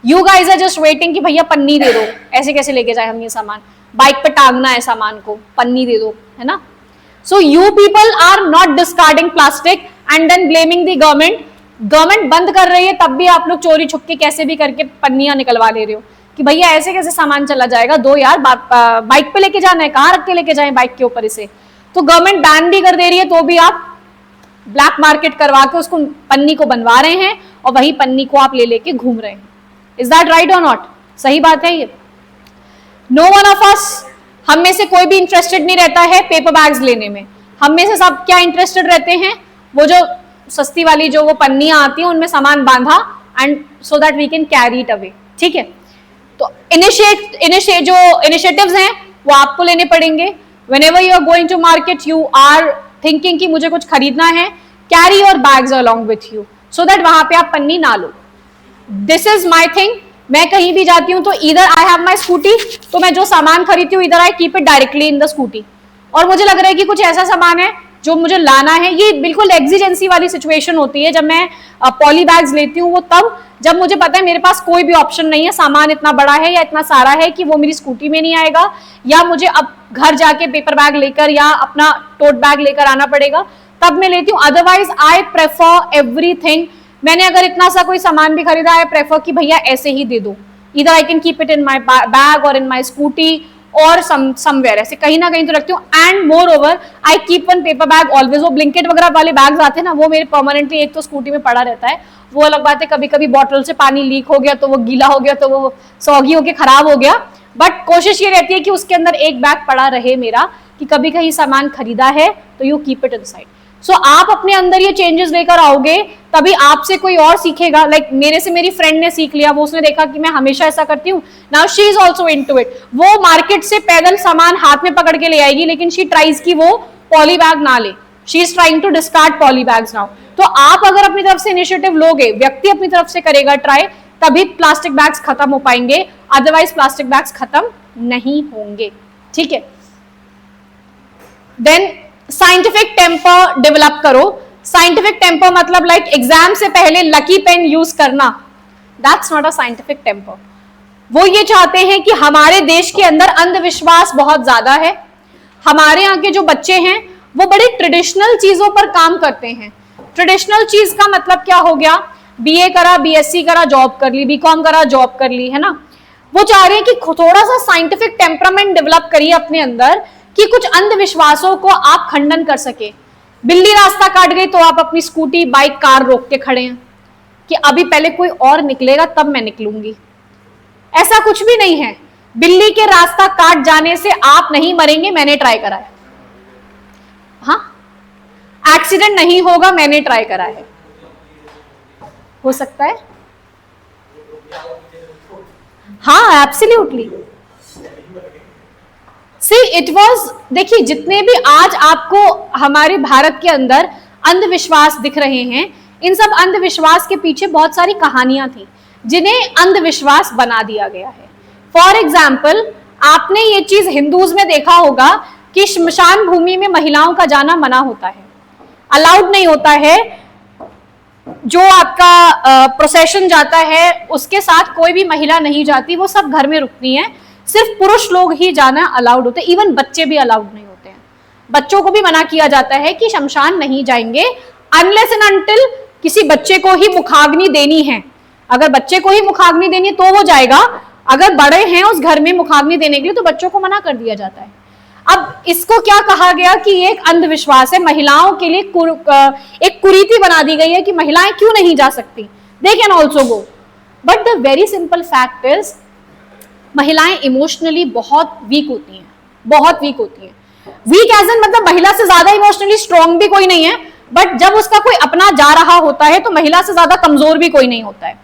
You guys are just waiting कि भैया पन्नी दे दो, ऐसे कैसे लेके जाए हम ये सामान, बाइक पे टांगना है सामान को, पन्नी दे दो, है ना? So you people are not discarding plastic and then blaming the government government बंद कर रही है तब भी आप लोग चोरी छुपके कैसे भी करके पन्नियां निकलवा ले रहे हो कि भैया ऐसे कैसे सामान चला जाएगा, दो यार बाइक पे लेके जाना है, कहाँ रख के लेके जाए बाइक के ऊपर इसे। तो गवर्नमेंट बैन भी कर दे रही है तो भी आप ब्लैक मार्केट करवा के उसको पन्नी को बनवा रहे हैं और वही पन्नी को आप ले लेके घूम रहे हैं। इज दैट राइट और नॉट? सही बात है ये। नो वन ऑफ अस, हम में से कोई भी इंटरेस्टेड नहीं रहता है पेपर बैग्स लेने में। हम में से सब क्या इंटरेस्टेड रहते हैं, वो जो सस्ती वाली जो वो पन्नियां आती हैं उनमें सामान बांधा and so that we can carry it away. ठीक है, तो जो इनिशिएटिव्स हैं वो आपको लेने पड़ेंगे। Whenever you are going to market, you are thinking कि मुझे कुछ खरीदना है, carry your bags along with you so that वहां पे आप पन्नी ना लो। This is my thing। मैं कहीं भी जाती हूँ तो either I have my scooty, तो मैं जो सामान खरीदती हूँ इधर I keep it directly in the scooty। और मुझे लग रहा है कि कुछ ऐसा सामान है जो मुझे लाना है, ये बिल्कुल एग्जिजेंसी वाली सिचुएशन होती है जब मैं पॉली बैग्स लेती हूँ, वो तब जब मुझे पता है मेरे पास कोई भी ऑप्शन नहीं है, सामान इतना बड़ा है या इतना सारा है कि वो मेरी स्कूटी में नहीं आएगा, या मुझे अब घर जाके पेपर बैग लेकर या अपना टोट बैग लेकर आना पड़ेगा, तब मैं लेती हूँ। Otherwise I prefer everything. मैंने अगर इतना सा कोई सामान भी खरीदा, आई प्रेफर कि भैया ऐसे ही दे दो, इधर I can keep it in my bag और इन माई स्कूटी और समवेयर, ऐसे कहीं ना कहीं तो रखती हूँ। And more over I keep one paper bag always. वो ब्लिंकेट वगैरह वाले बैग्स आते हैं ना, वो मेरे परमानेंटली एक तो स्कूटी में पड़ा रहता है। वो अलग बात है कभी कभी बॉटल से पानी लीक हो गया तो वो गीला हो गया तो वो सौगी होके खराब हो गया, बट कोशिश ये रहती है कि उसके अंदर एक बैग पड़ा रहे मेरा, कि कभी कहीं सामान खरीदा है तो यू कीप इट इनसाइड। सो आप अपने अंदर ये चेंजेस लेकर आओगे तभी आपसे कोई और सीखेगा। लाइक मेरे से मेरी फ्रेंड ने सीख लिया, वो उसने देखा कि मैं हमेशा ऐसा करती हूँ, now she is also into it. वो मार्केट से पैदल सामान हाथ में पकड़ के ले आएगी, लेकिन शी ट्राइज की वो पॉली बैग ना ले। She is trying to discard poly bags now. तो आप अगर अपनी तरफ से इनिशिएटिव लोगे, व्यक्ति अपनी तरफ से करेगा ट्राई, तभी प्लास्टिक बैग्स खत्म हो पाएंगे, अदरवाइज प्लास्टिक बैग्स खत्म नहीं होंगे। ठीक है, देन साइंटिफिक टेम्पर डेवलप करो। साइंटिफिक टेम्पर मतलब लाइक एग्जाम से पहले लकी पेन यूज करना, that's not a scientific temper. वो ये चाहते हैं कि हमारे देश के अंदर अंधविश्वास बहुत ज्यादा है। हमारे यहाँ के जो बच्चे हैं वो बड़े ट्रेडिशनल चीजों पर काम करते हैं। ट्रेडिशनल चीज का मतलब क्या हो गया, बीए करा, बीएससी करा, जॉब कर ली, बीकॉम करा, जॉब कर ली, है ना। वो चाह रहे हैं कि थोड़ा सा साइंटिफिक टेम्परामेंट डेवलप करिए अपने अंदर कि कुछ अंधविश्वासों को आप खंडन कर सके। बिल्ली रास्ता काट गई तो आप अपनी स्कूटी, बाइक, कार रोक के खड़े हैं कि अभी पहले कोई और निकलेगा तब मैं निकलूंगी। ऐसा कुछ भी नहीं है। बिल्ली के रास्ता काट जाने से आप नहीं मरेंगे, मैंने ट्राई करा है। हाँ, एक्सीडेंट नहीं होगा, मैंने ट्राई करा है। हो सकता है, हाँ एब्सोल्युटली। सी इट वाज, देखिए जितने भी आज आपको हमारे भारत के अंदर अंधविश्वास दिख रहे हैं, इन सब अंधविश्वास के पीछे बहुत सारी कहानियां थी जिन्हें अंधविश्वास बना दिया गया है। फॉर एग्जाम्पल, आपने ये चीज हिंदूज में देखा होगा कि श्मशान भूमि में महिलाओं का जाना मना होता है, अलाउड नहीं होता है। जो आपका प्रोसेशन जाता है उसके साथ कोई भी महिला नहीं जाती, वो सब घर में रुकती हैं, सिर्फ पुरुष लोग ही जाना अलाउड होते हैं। इवन बच्चे भी अलाउड नहीं होते हैं, बच्चों को भी मना किया जाता है कि शमशान नहीं जाएंगे अनलेस एंड अनटिल किसी बच्चे को ही मुखाग्नि देनी है। अगर बच्चे को ही मुखाग्नि देनी है तो वो जाएगा, अगर बड़े हैं उस घर में मुखाग्नि देने के लिए तो बच्चों को मना कर दिया जाता है। अब इसको क्या कहा गया कि ये एक अंधविश्वास है, महिलाओं के लिए एक कुरीति बना दी गई है कि महिलाएं क्यों नहीं जा सकती, they can also go. But the very simple fact is महिलाएं इमोशनली बहुत वीक होती हैं, बहुत वीक होती हैं। वीक एज एन मतलब महिला से ज्यादा इमोशनली स्ट्रॉन्ग भी कोई नहीं है, बट जब उसका कोई अपना जा रहा होता है तो महिला से ज्यादा कमजोर भी कोई नहीं होता है।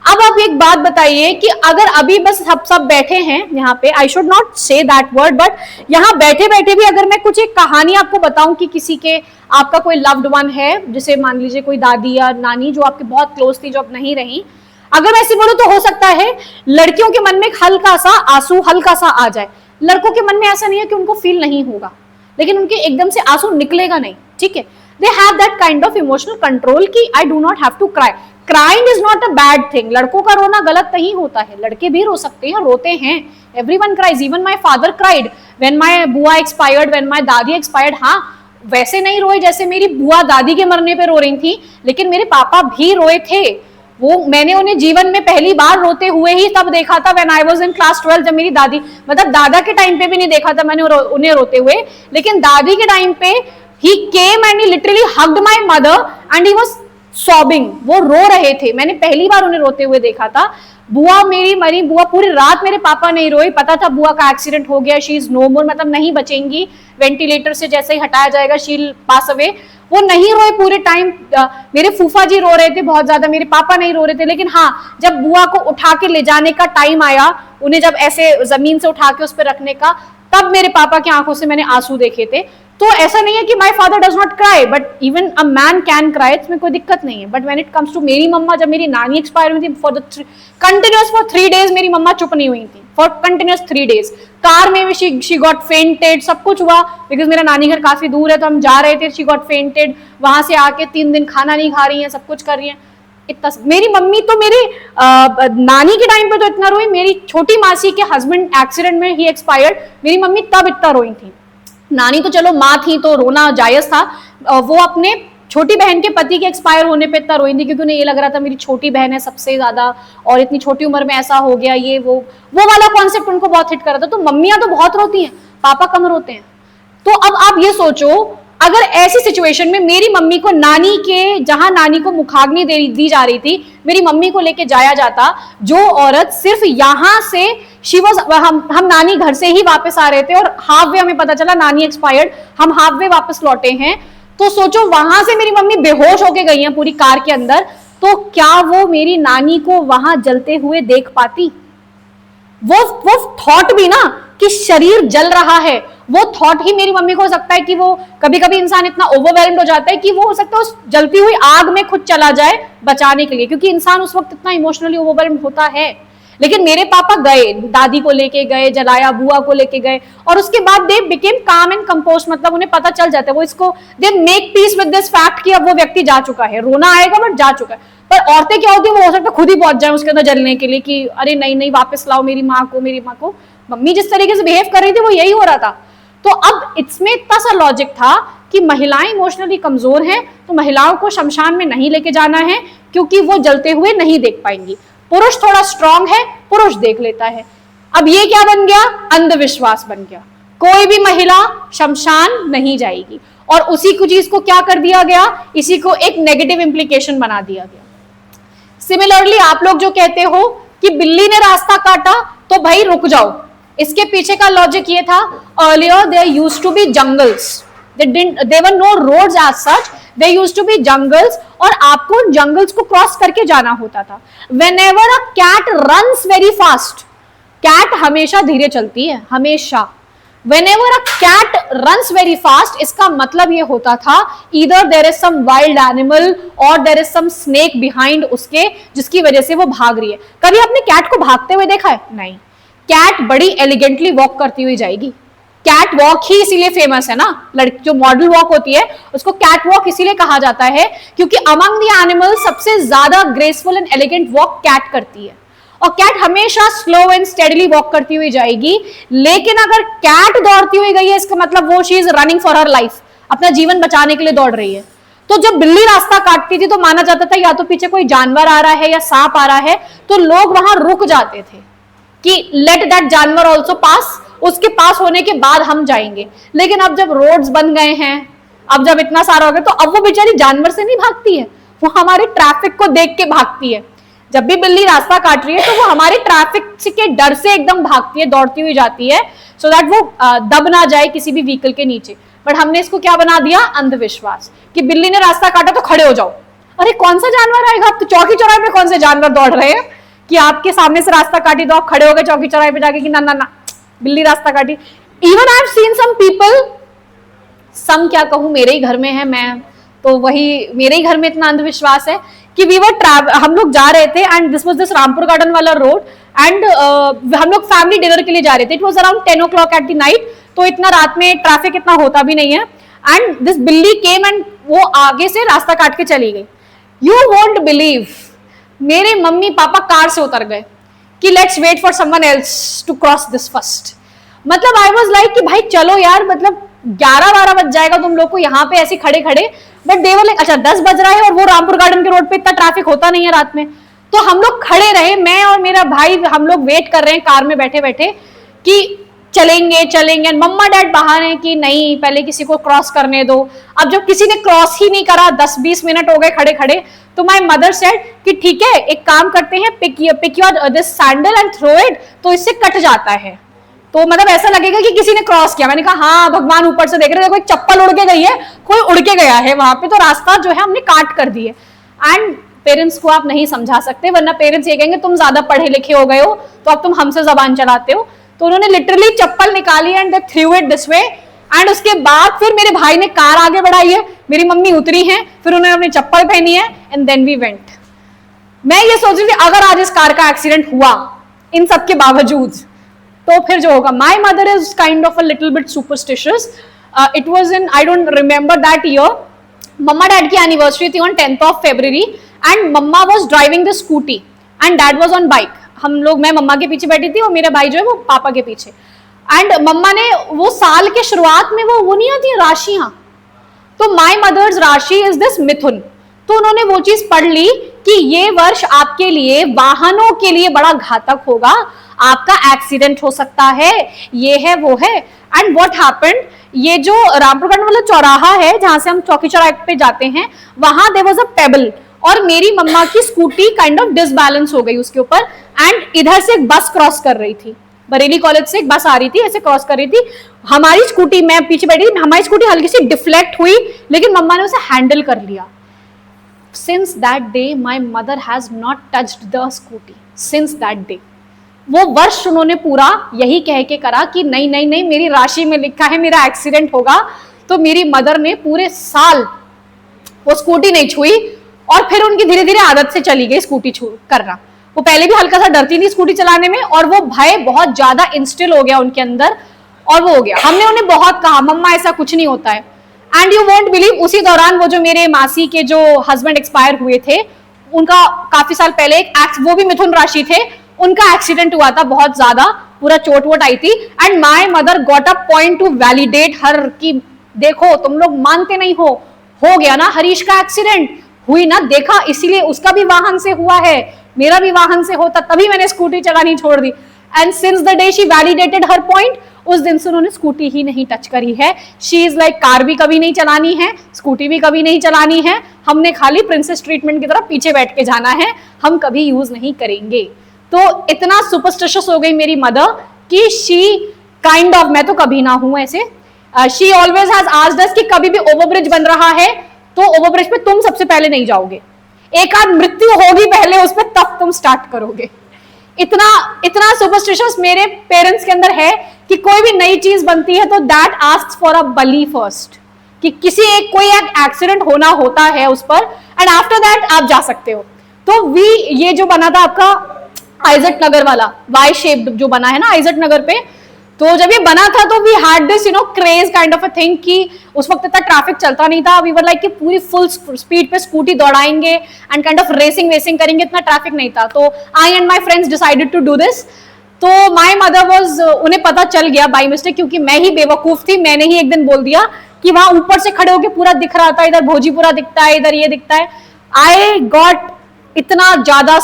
अब आप एक बात बताइए कि अगर अभी बस सब बैठे हैं यहाँ पे, I should not say that word, but यहाँ बैठे बैठे भी अगर मैं कुछ एक कहानी आपको बताऊं कि किसी के, आपका कोई लव्ड वन है, जैसे मान लीजिए कोई दादी या नानी जो आपके बहुत क्लोज थी, जो अब नहीं रही, अगर मैं ऐसे बोलूं तो हो सकता है लड़कियों के मन में एक हल्का सा आंसू, हल्का सा आ जाए। लड़कों के मन में ऐसा नहीं है कि उनको फील नहीं होगा, लेकिन उनके एकदम से आंसू निकलेगा नहीं। ठीक है, they have that kind of emotional control कि I do not have to cry. Crying is not a bad thing. लड़कों का रोना गलत नहीं होता है, लड़के भी रो सकते हैं, रोते हैं। Everyone cries, even my father cried when my बुआ एक्सपायर्ड, व्हेन माय दादी एक्सपायर्ड। हाँ, वैसे नहीं रोए जैसे मेरी बुआ दादी के मरने पे रो रही थी, लेकिन मेरे पापा भी रोए थे। वो मैंने उन्हें जीवन में पहली बार रोते हुए ही तब देखा था when I was in class 12, जब मेरी दादी, मतलब दादा के टाइम पे भी नहीं देखा था मैंने उन्हें रोते हुए, लेकिन दादी के टाइम पे ही came and he literally hugged my mother and he was sobbing. वो रो रहे थे, मैंने पहली बार उन्हें रोते हुए देखा था। बुआ मेरी मरी, बुआ पूरी रात मेरे पापा नहीं रोए, पता था बुआ का एक्सीडेंट हो गया, शी इज नो मोर, मतलब नहीं बचेंगी, वेंटिलेटर से जैसे ही हटाया जाएगा शी विल पास अवे। वो नहीं रोए पूरे टाइम। मेरे फूफा जी रो रहे थे बहुत ज्यादा, मेरे पापा नहीं रो रहे थे, लेकिन हाँ जब बुआ को उठा के ले जाने का टाइम आया, उन्हें जब ऐसे जमीन से उठा के उस पर रखने का, तब मेरे पापा की आंखों से मैंने आंसू देखे थे। तो ऐसा नहीं है कि my father does not cry, but even a man can cry, इसमें कोई दिक्कत नहीं है। But when it comes to मेरी मम्मा, जब मेरी नानी एक्सपायर हुई थी फॉर कंटिन्यूअस फॉर 3 days, मेरी मम्मा चुप नहीं हुई थी फॉर कंटिन्यूअस 3 days। कार में भी शी गॉट फेंटेड, सब कुछ हुआ, बिकॉज मेरा नानी घर काफी दूर है, तो हम जा रहे थे, शी गॉट फेंटेड, वहां से आके 3 दिन खाना नहीं खा रही है, सब कुछ कर रही है। इतना मेरी मम्मी तो मेरे नानी के टाइम पे तो इतना रोई, मेरी छोटी मासी के हस्बैंड एक्सीडेंट में ही एक्सपायर्ड, मेरी मम्मी तब इतना रोई थी। नानी तो चलो माँ थी तो रोना जायज था, वो अपने छोटी बहन के पति के एक्सपायर होने पे इतना रोई थी, क्योंकि उन्हें ये लग रहा था मेरी छोटी बहन है सबसे ज्यादा, और इतनी छोटी उम्र में ऐसा हो गया, ये वो वाला कॉन्सेप्ट उनको बहुत हिट कर रहा था। तो मम्मियां तो बहुत रोती हैं, पापा कम रोते हैं। तो अब आप ये सोचो, अगर ऐसी सिचुएशन में मेरी मम्मी को नानी के, जहां नानी को मुखाग्नि दी जा रही थी, मेरी मम्मी को लेके जाया जाता, जो औरत सिर्फ यहां से हम नानी घर से ही वापस आ रहे थे और हाफ वे हमें पता चला नानी एक्सपायर्ड, हम हाफ वे वापस लौटे हैं, तो सोचो वहां से मेरी मम्मी बेहोश होके गई हैं पूरी कार के अंदर, तो क्या वो मेरी नानी को वहां जलते हुए देख पाती? वो थॉट भी ना कि शरीर जल रहा है, वो थॉट ही मेरी मम्मी को हो सकता है कि वो कभी कभी इंसान इतना ओवरवेल्म्ड हो जाता है कि वो हो सकता है उस जलती हुई आग में खुद चला जाए बचाने के लिए, क्योंकि इंसान उस वक्त इतना इमोशनली ओवरवेल्म्ड होता है। लेकिन मेरे पापा गए, दादी को लेके गए, जलाया, बुआ को लेके गए, और उसके बाद दे बिकेम काम एंड कंपोस्ट, मतलब उन्हें पता चल जाता है, वो इसको they make peace with this fact कि अब वो व्यक्ति जा चुका है, रोना आएगा बट जा चुका है। पर औरतें क्या होती है, वो हो सकता है खुद ही पहुंच जाए उसके अंदर जलने के लिए कि अरे नहीं नहीं वापस लाओ मेरी माँ को, मेरी माँ को। मम्मी जिस तरीके से बिहेव कर रही थी वो यही हो रहा था। तो अब इसमें इतना सा लॉजिक था कि महिलाएं इमोशनली कमजोर हैं, तो महिलाओं को शमशान में नहीं लेके जाना है, क्योंकि वो जलते हुए नहीं देख पाएंगी। पुरुष थोड़ा स्ट्रांग है, पुरुष देख लेता है। अब ये क्या बन गया? अंधविश्वास बन गया, कोई भी महिला शमशान नहीं जाएगी, और उसी को चीज को क्या कर दिया गया, इसी को एक नेगेटिव इंप्लीकेशन बना दिया गया। सिमिलरली आप लोग जो कहते हो कि बिल्ली ने रास्ता काटा तो भाई रुक जाओ, इसके पीछे का लॉजिक ये था, earlier there used to be jungles, they were no roads as such, they used to be jungles, और आपको जंगल्स को क्रॉस करके जाना होता था। Whenever a cat runs very fast, cat हमेशा धीरे चलती है, हमेशा। Whenever a cat runs very fast, इसका मतलब ये होता था either there is some wild animal or there is some snake behind उसके, जिसकी वजह से वो भाग रही है। कभी आपने कैट को भागते हुए देखा है? नहीं। कैट बड़ी एलिगेंटली वॉक करती हुई जाएगी। कैट वॉक ही इसीलिए फेमस है ना, लड़की जो मॉडल वॉक होती है उसको कैट वॉक इसीलिए कहा जाता है, क्योंकि अमंग द एनिमल्स सबसे ज्यादा graceful and elegant walk cat करती है, और कैट हमेशा स्लो एंड स्टेडली वॉक करती हुई जाएगी। लेकिन अगर कैट दौड़ती हुई गई है, इसका मतलब वो she is running for her life, अपना जीवन बचाने के लिए दौड़ रही है। तो जब बिल्ली रास्ता काटती थी तो माना जाता था या तो पीछे कोई जानवर आ रहा है या सांप आ रहा है, तो लोग वहां रुक जाते थे कि लेट दैट जानवर ऑल्सो पास, उसके पास होने के बाद हम जाएंगे। लेकिन अब जब रोड्स बन गए हैं, अब जब इतना सारा हो गया, तो अब वो बेचारी जानवर से नहीं भागती है, वो हमारे ट्रैफिक को देख के भागती है। जब भी बिल्ली रास्ता काट रही है तो वो हमारे ट्रैफिक के डर से एकदम भागती है, दौड़ती हुई जाती है, सो दैट वो दब ना जाए किसी भी व्हीकल के नीचे। बट हमने इसको क्या बना दिया? अंधविश्वास, कि बिल्ली ने रास्ता काटा तो खड़े हो जाओ। अरे कौन सा जानवर आएगा? अब तो चौकी चौराहे पे कौन से जानवर दौड़ रहे हैं कि आपके सामने से रास्ता काटी तो आप खड़े हो गए चौकी चौराहे पे जाके कि ना ना ना बिल्ली रास्ता काटी। Even I have seen some people, some क्या कहूं, मेरे ही घर में है, मैं तो वही, मेरे ही घर में इतना अंधविश्वास है कि वी वर हम लोग जा रहे थे and this was this Rampur garden वाला रोड, एंड हम लोग फैमिली डिनर के लिए जा रहे थे। It was around 10 o'clock at the night, तो इतना रात में ट्रैफिक इतना होता भी नहीं है, एंड दिस बिल्ली केम एंड वो आगे से रास्ता काट के चली गई। यू वोंट बिलीव, मेरे मम्मी पापा कार से उतर गए कि let's wait for someone else to cross this first. मतलब आई वाज लाइक कि भाई चलो यार, मतलब 11-12 बज जाएगा तुम लोग को यहाँ पे ऐसे खड़े खड़े, बट दे वर लाइक अच्छा 10 बज रहा है और वो रामपुर गार्डन के रोड पे इतना ट्रैफिक होता नहीं है रात में। तो हम लोग खड़े रहे, मैं और मेरा भाई, हम लोग वेट कर रहे हैं कार में बैठे बैठे कि चलेंगे चलेंगे। मम्मा डैड बाहर हैं कि नहीं पहले किसी को क्रॉस करने दो। अब जब किसी ने क्रॉस ही नहीं करा, 10-20 मिनट हो गए खड़े खड़े, तो माय मदर सेड कि ठीक है एक काम करते हैं, pick your this sandal and throw it, तो इससे कट जाता है, तो मतलब ऐसा लगेगा कि किसी ने क्रॉस किया। मैंने कहा हाँ भगवान ऊपर से देख रहे, देखो एक चप्पल उड़ के गई है, कोई उड़ के गया है वहां पे, तो रास्ता जो है हमने काट कर दी है। एंड पेरेंट्स को आप नहीं समझा सकते, वरना पेरेंट्स ये कहेंगे तुम ज्यादा पढ़े लिखे हो गए हो तो अब तुम हमसे जबान चलाते हो। तो उन्होंने लिटरली चप्पल निकाली and they through it this way, and उसके बाद फिर मेरे भाई ने कार आगे बढ़ाई है, मेरी मम्मी उतरी है, फिर उन्होंने अपनी चप्पल पहनी है, एंड देन वी वेंट। मैं ये सोच रही थी अगर आज इस कार का एक्सीडेंट हुआ इन सब के बावजूद तो फिर जो होगा। My mother is kind of a little bit superstitious. It was in, I don't remember that year, मम्मा डैड की एनिवर्सरी थी on 10th of February and मम्मा was driving the Scooty and dad was on bike. हम लोग, मैं मम्मा के पीछे बैठी थी और मेरा भाई जो है वो पापा के पीछे। एंड मम्मा ने वो साल के शुरुआत में वो नहीं आती राशियां, तो माई मदर्स राशि इज दिस मिथुन। तो उन्होंने वो चीज पढ़ ली कि ये वर्ष आपके लिए वाहनों के लिए बड़ा घातक होगा, आपका एक्सीडेंट हो सकता है, ये है वो है। एंड व्हाट हैपेंड, ये जो रामपुर गार्डन वाला चौराहा है जहां से हम चौकी चौराहे पे जाते हैं, वहां देयर वाज अ पेबल और मेरी मम्मा की स्कूटी काइंड ऑफ डिसबैलेंस हो गई उसके ऊपर, एंड इधर से एक बस क्रॉस कर रही थी, बरेली कॉलेज से एक बस आ रही थी, ऐसे क्रॉस कर रही थी। हमारी स्कूटी, मैं पीछे बैठी थी, हमारी स्कूटी हल्की सी डिफ्लेक्ट हुई, लेकिन मम्मा ने उसे हैंडल कर लिया। Since that day, my mother has not touched the scooty. Since that day, वो वर्ष उन्होंने पूरा यही कह के करा कि नहीं नहीं नहीं मेरी राशि में लिखा है मेरा एक्सीडेंट होगा। तो मेरी मदर ने पूरे साल वो स्कूटी नहीं छुई, और फिर उनकी धीरे धीरे आदत से चली गई स्कूटी छू करना। वो पहले भी हल्का सा डरती थी स्कूटी चलाने में, और वो भय बहुत ज्यादा इंस्टिल हो गया उनके अंदर, और वो हो गया। हमने उन्हें बहुत कहा मम्मा ऐसा कुछ नहीं होता है, एंड यू वोंट बिलीव, उसी दौरान वो जो मेरे मासी के जो हस्बैंड एक्सपायर हुए थे, उनका काफी साल पहले वो भी मिथुन राशि थे, उनका एक्सीडेंट हुआ था, बहुत ज्यादा पूरा चोट वोट आई थी। And my mother got a point to validate her कि देखो तुम लोग मानते नहीं हो गया ना हरीश का एक्सीडेंट, हुई ना, देखा, इसीलिए उसका भी वाहन से हुआ है, मेरा भी वाहन से होता, तभी मैंने स्कूटी चलानी छोड़ दी। And since the day she validated her point, उस दिन से उन्होंने स्कूटी ही नहीं टच करी है। शी इज लाइक कार भी कभी नहीं चलानी है, स्कूटी भी कभी नहीं चलानी है, हमने खाली प्रिंसेस ट्रीटमेंट की तरह पीछे बैठ के जाना है, हम कभी यूज नहीं करेंगे। तो इतना सुपरस्टिशियस हो गई मेरी मदर कि शी काइंड ऑफ, मैं तो कभी ना हूं ऐसे, she always has asked us कि कभी भी ओवरब्रिज बन रहा है तो ओवरब्रिज पे तुम सबसे पहले नहीं जाओगे, एक आध मृत्यु होगी पहले उस पर, तब तुम स्टार्ट करोगे। इतना इतना सुपरस्टिशियस मेरे पेरेंट्स के अंदर है कि कोई भी नई चीज बनती है तो that asks for a Bali first, कि किसी एक कोई एक एक्सीडेंट होना होता है उस पर, एंड आफ्टर दैट आप जा सकते हो। तो ये जो बना था आपका आइजट नगर वाला वाई शेप जो बना है ना आइजट नगर पे, तो जब ये बना था तो we had this craze kind of a thing कि उस वक्त इतना ट्रैफिक चलता नहीं था, वी वर लाइक कि पूरी फुल स्पीड पे स्कूटी दौड़ाएंगे एंड काइंड ऑफ रेसिंग वेसिंग करेंगे, इतना ट्रैफिक नहीं था। तो I and my friends decided to do this. तो माई मदर वॉज, उन्हें पता चल गया बाई मिस्टेक, क्योंकि मैं ही बेवकूफ थी, मैंने ही एक दिन बोल दिया कि वहां ऊपर से खड़े होकर पूरा दिख रहा था, इधर भोजीपुरा दिखता है, इधर ये दिखता है। आई गॉट इतना ज्यादा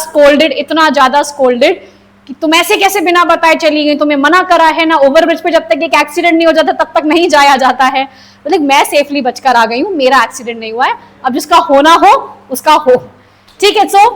स्कोल्डेड कि तुम ऐसे कैसे बिना बताए चली गई, तुम्हें मना करा है ना, ओवरब्रिज पे जब तक एक एक्सीडेंट नहीं हो जाता तब तक नहीं जाया जाता है। मतलब मैं सेफली बचकर आ गई हूँ, मेरा एक्सीडेंट नहीं हुआ है, अब जिसका होना हो उसका हो, ठीक है। सो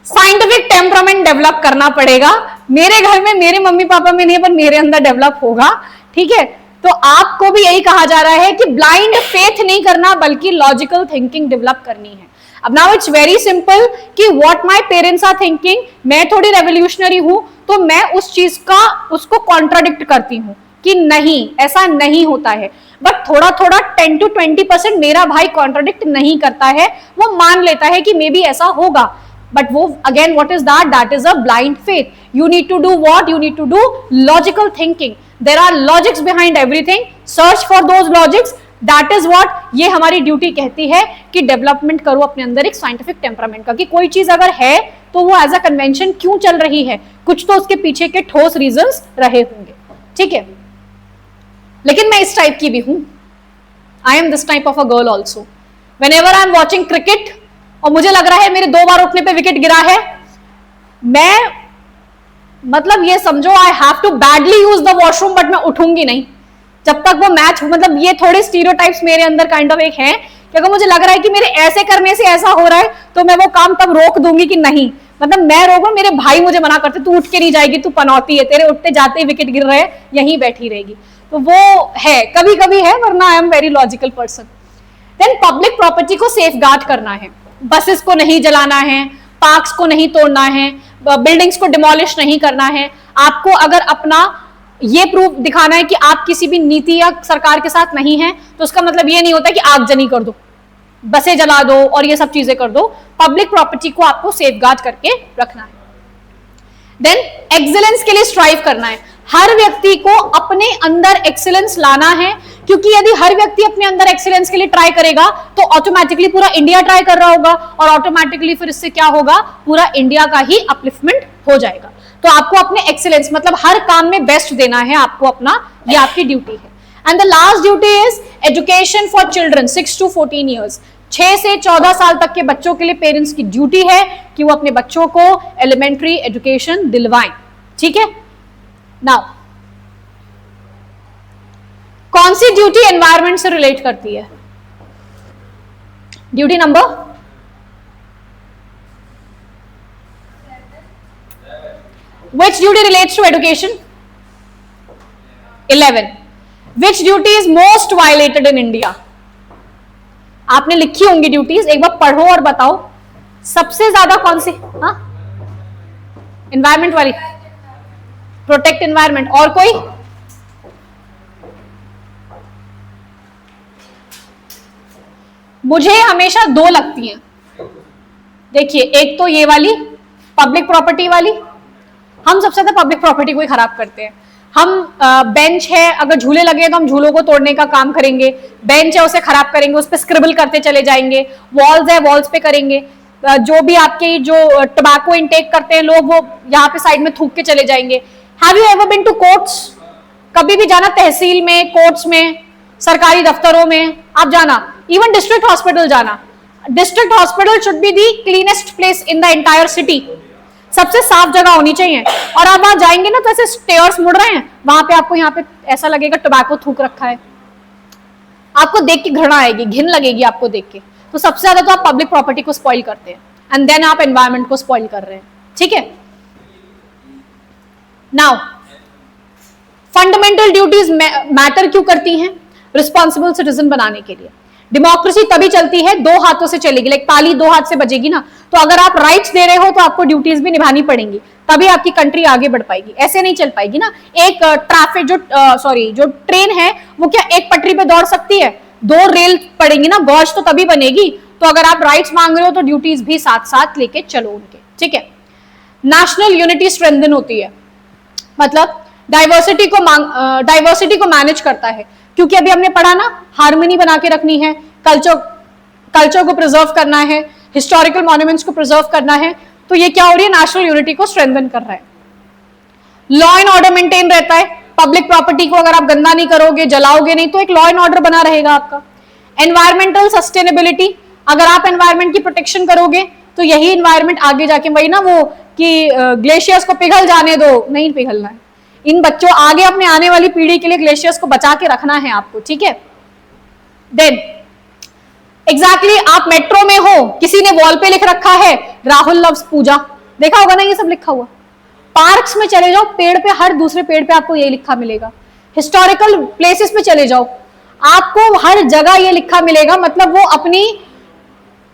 साइंटिफिक टेम्परामेंट डेवलप करना पड़ेगा, मेरे घर में मेरे मम्मी पापा में नहीं पर मेरे अंदर डेवलप होगा, ठीक है। तो आपको भी यही कहा जा रहा है कि ब्लाइंड फेथ नहीं करना बल्कि लॉजिकल थिंकिंग डेवलप करनी है। अब नाउ इट्स वेरी सिंपल कि what my parents are thinking, मैं थोड़ी रेवोल्यूशनरी हूं तो मैं उस चीज का उसको कॉन्ट्राडिक्ट करती हूं कि नहीं ऐसा नहीं होता है, बट थोड़ा थोड़ा 10 to 20% मेरा भाई कॉन्ट्राडिक्ट नहीं करता है, वो मान लेता है कि मे बी ऐसा होगा, बट वो again what is that is a blind faith. You need to do what, you need to do logical thinking, there are logics behind everything, search for those logics, that is what, ये हमारी ड्यूटी कहती है कि डेवलपमेंट करो अपने अंदर एक साइंटिफिक टेम्परामेंट का, कि कोई चीज अगर है तो वो एज अ कन्वेंशन क्यों चल रही है, कुछ तो उसके पीछे के ठोस रीजंस रहे होंगे, ठीक है। लेकिन मैं इस टाइप की भी हूं, I am this type of a girl also. When ever I am watching cricket और मुझे लग रहा है मेरे 2 बार उठने पे विकेट गिरा है, मैं मतलब ये समझो I have to badly use the washroom, but मैं उठूंगी नहीं जब तक वो मैच, मतलब ये थोड़े स्टीरियोटाइप्स मेरे अंदर काइंड ऑफ एक है कि अगर मुझे लग रहा है कि मेरे ऐसे करने से ऐसा हो रहा है तो मैं वो काम तब रोक दूंगी कि नहीं, मतलब मैं रोकूं, मेरे भाई मुझे मना करते तू उठ के नहीं जाएगी, तू पनौती है, तेरे उठते जाते ही विकेट गिर रहे हैं, यहीं बैठी रहेगी। तो वो है, कभी कभी है, वरना I am very logical person. Then public property को सेफगार्ड करना है, बसेस को नहीं जलाना है, पार्क्स को नहीं तोड़ना है, बिल्डिंग्स को डिमोलिश नहीं करना है। आपको अगर अपना ये प्रूफ दिखाना है कि आप किसी भी नीति या सरकार के साथ नहीं है, तो उसका मतलब ये नहीं होता कि आगजनी कर दो, बसें जला दो और ये सब चीजें कर दो। पब्लिक प्रॉपर्टी को आपको सेफगार्ड करके रखना है। देन एक्सीलेंस के लिए स्ट्राइव करना है, हर व्यक्ति को अपने अंदर एक्सीलेंस लाना है, क्योंकि यदि हर व्यक्ति अपने अंदर एक्सीलेंस के लिए ट्राई करेगा तो ऑटोमेटिकली पूरा इंडिया ट्राई कर रहा होगा, और ऑटोमेटिकली फिर इससे क्या होगा, पूरा इंडिया का ही अपलिफ्टमेंट हो जाएगा। तो आपको अपने एक्सीलेंस मतलब हर काम में बेस्ट देना है आपको अपना, ये आपकी ड्यूटी है। And the last duty is education for children 6 to 14 years. 6 से 14 साल तक के बच्चों के लिए पेरेंट्स की ड्यूटी है कि वो अपने बच्चों को एलिमेंट्री एजुकेशन दिलवाएं। ठीक है, नाउ कौन सी ड्यूटी एनवायरमेंट से रिलेट करती है? Duty number which duty relates to education? 11. Which duty is most violated in India? आपने लिखी होंगी ड्यूटीज, एक बार पढ़ो और बताओ सबसे ज्यादा कौन सी? हाँ, एनवायरमेंट वाली, प्रोटेक्ट एनवायरमेंट। और कोई? मुझे हमेशा 2 लगती हैं। देखिए, एक तो ये वाली पब्लिक प्रॉपर्टी वाली, हम सबसे ज्यादा पब्लिक प्रॉपर्टी को ही खराब करते हैं। हम बेंच है, अगर झूले लगे तो हम झूलों को तोड़ने का काम करेंगे, बेंच है उसे खराब करेंगे, उस पर स्क्रिबल करते चले जाएंगे, वॉल्स है वॉल्स पे करेंगे, जो भी आपके जो टबैको इनटेक करते हैं लोग, वो यहाँ पे साइड में थूक के चले जाएंगे। Have you ever been to courts? कभी भी जाना तहसील में, कोर्ट्स में, सरकारी दफ्तरों में आप जाना, इवन डिस्ट्रिक्ट हॉस्पिटल जाना। District hospital should be the cleanest place in the entire city, सबसे साफ जगह होनी चाहिए। और आप वहां जाएंगे ना तो ऐसे स्टेयर्स मुड़ रहे हैं, वहां पे आपको यहाँ पे ऐसा लगेगा टोबैको थूक रखा है, आपको देख के घृणा आएगी, घिन लगेगी आपको देख के। तो सबसे ज्यादा तो आप पब्लिक प्रॉपर्टी को स्पॉइल करते हैं, एंड देन आप एनवायरमेंट को स्पॉइल कर रहे हैं। ठीक है, नाउ फंडामेंटल ड्यूटीज मैटर क्यों करती हैं? रिस्पॉन्सिबल सिटीजन बनाने के लिए। डेमोक्रेसी तभी चलती है 2 हाथों से चलेगी, लाइक ताली 2 हाथ से बजेगी ना, तो अगर आप राइट्स दे रहे हो तो आपको ड्यूटीज भी निभानी पड़ेंगी, तभी आपकी कंट्री आगे बढ़ पाएगी, ऐसे नहीं चल पाएगी ना। एक ट्रैफिक जो ट्रेन है वो क्या एक पटरी पे दौड़ सकती है? 2 रेल पड़ेंगी ना, गॉज तो तभी बनेगी। तो अगर आप राइट्स मांग रहे हो तो ड्यूटीज भी साथ साथ लेके चलो उनके। ठीक है, नेशनल यूनिटी स्ट्रेंथन होती है, मतलब डाइवर्सिटी को मैनेज करता है, क्योंकि अभी हमने पढ़ा ना, हार्मनी बना के रखनी है, कल्चर को प्रिजर्व करना है, हिस्टोरिकल मॉन्यूमेंट्स को प्रिजर्व करना है। तो ये क्या हो रही है? नेशनल यूनिटी को स्ट्रेंथन कर रहा है। लॉ एंड ऑर्डर मेंटेन रहता है, पब्लिक प्रॉपर्टी को अगर आप गंदा नहीं करोगे, जलाओगे नहीं, तो एक लॉ एंड ऑर्डर बना रहेगा आपका। एनवायरमेंटल सस्टेनेबिलिटी, अगर आप एनवायरमेंट की प्रोटेक्शन करोगे तो यही एनवायरमेंट आगे जाके, वही ना वो कि ग्लेशियर्स को पिघल जाने दो, नहीं पिघलना है। इन बच्चों आगे अपने आने वाली पीढ़ी के लिए ग्लेशियर्स को बचा के रखना है आपको। ठीक है, देन एग्जैक्टली आप मेट्रो में हो, किसी ने वॉल पे लिख रखा है राहुल लव्स पूजा, देखा होगा ना ये सब लिखा हुआ। पार्क्स में चले जाओ, पेड़ पे, हर दूसरे पेड़ पे आपको ये लिखा मिलेगा। हिस्टोरिकल प्लेसेस पे चले जाओ, आपको हर जगह ये लिखा मिलेगा। मतलब वो अपनी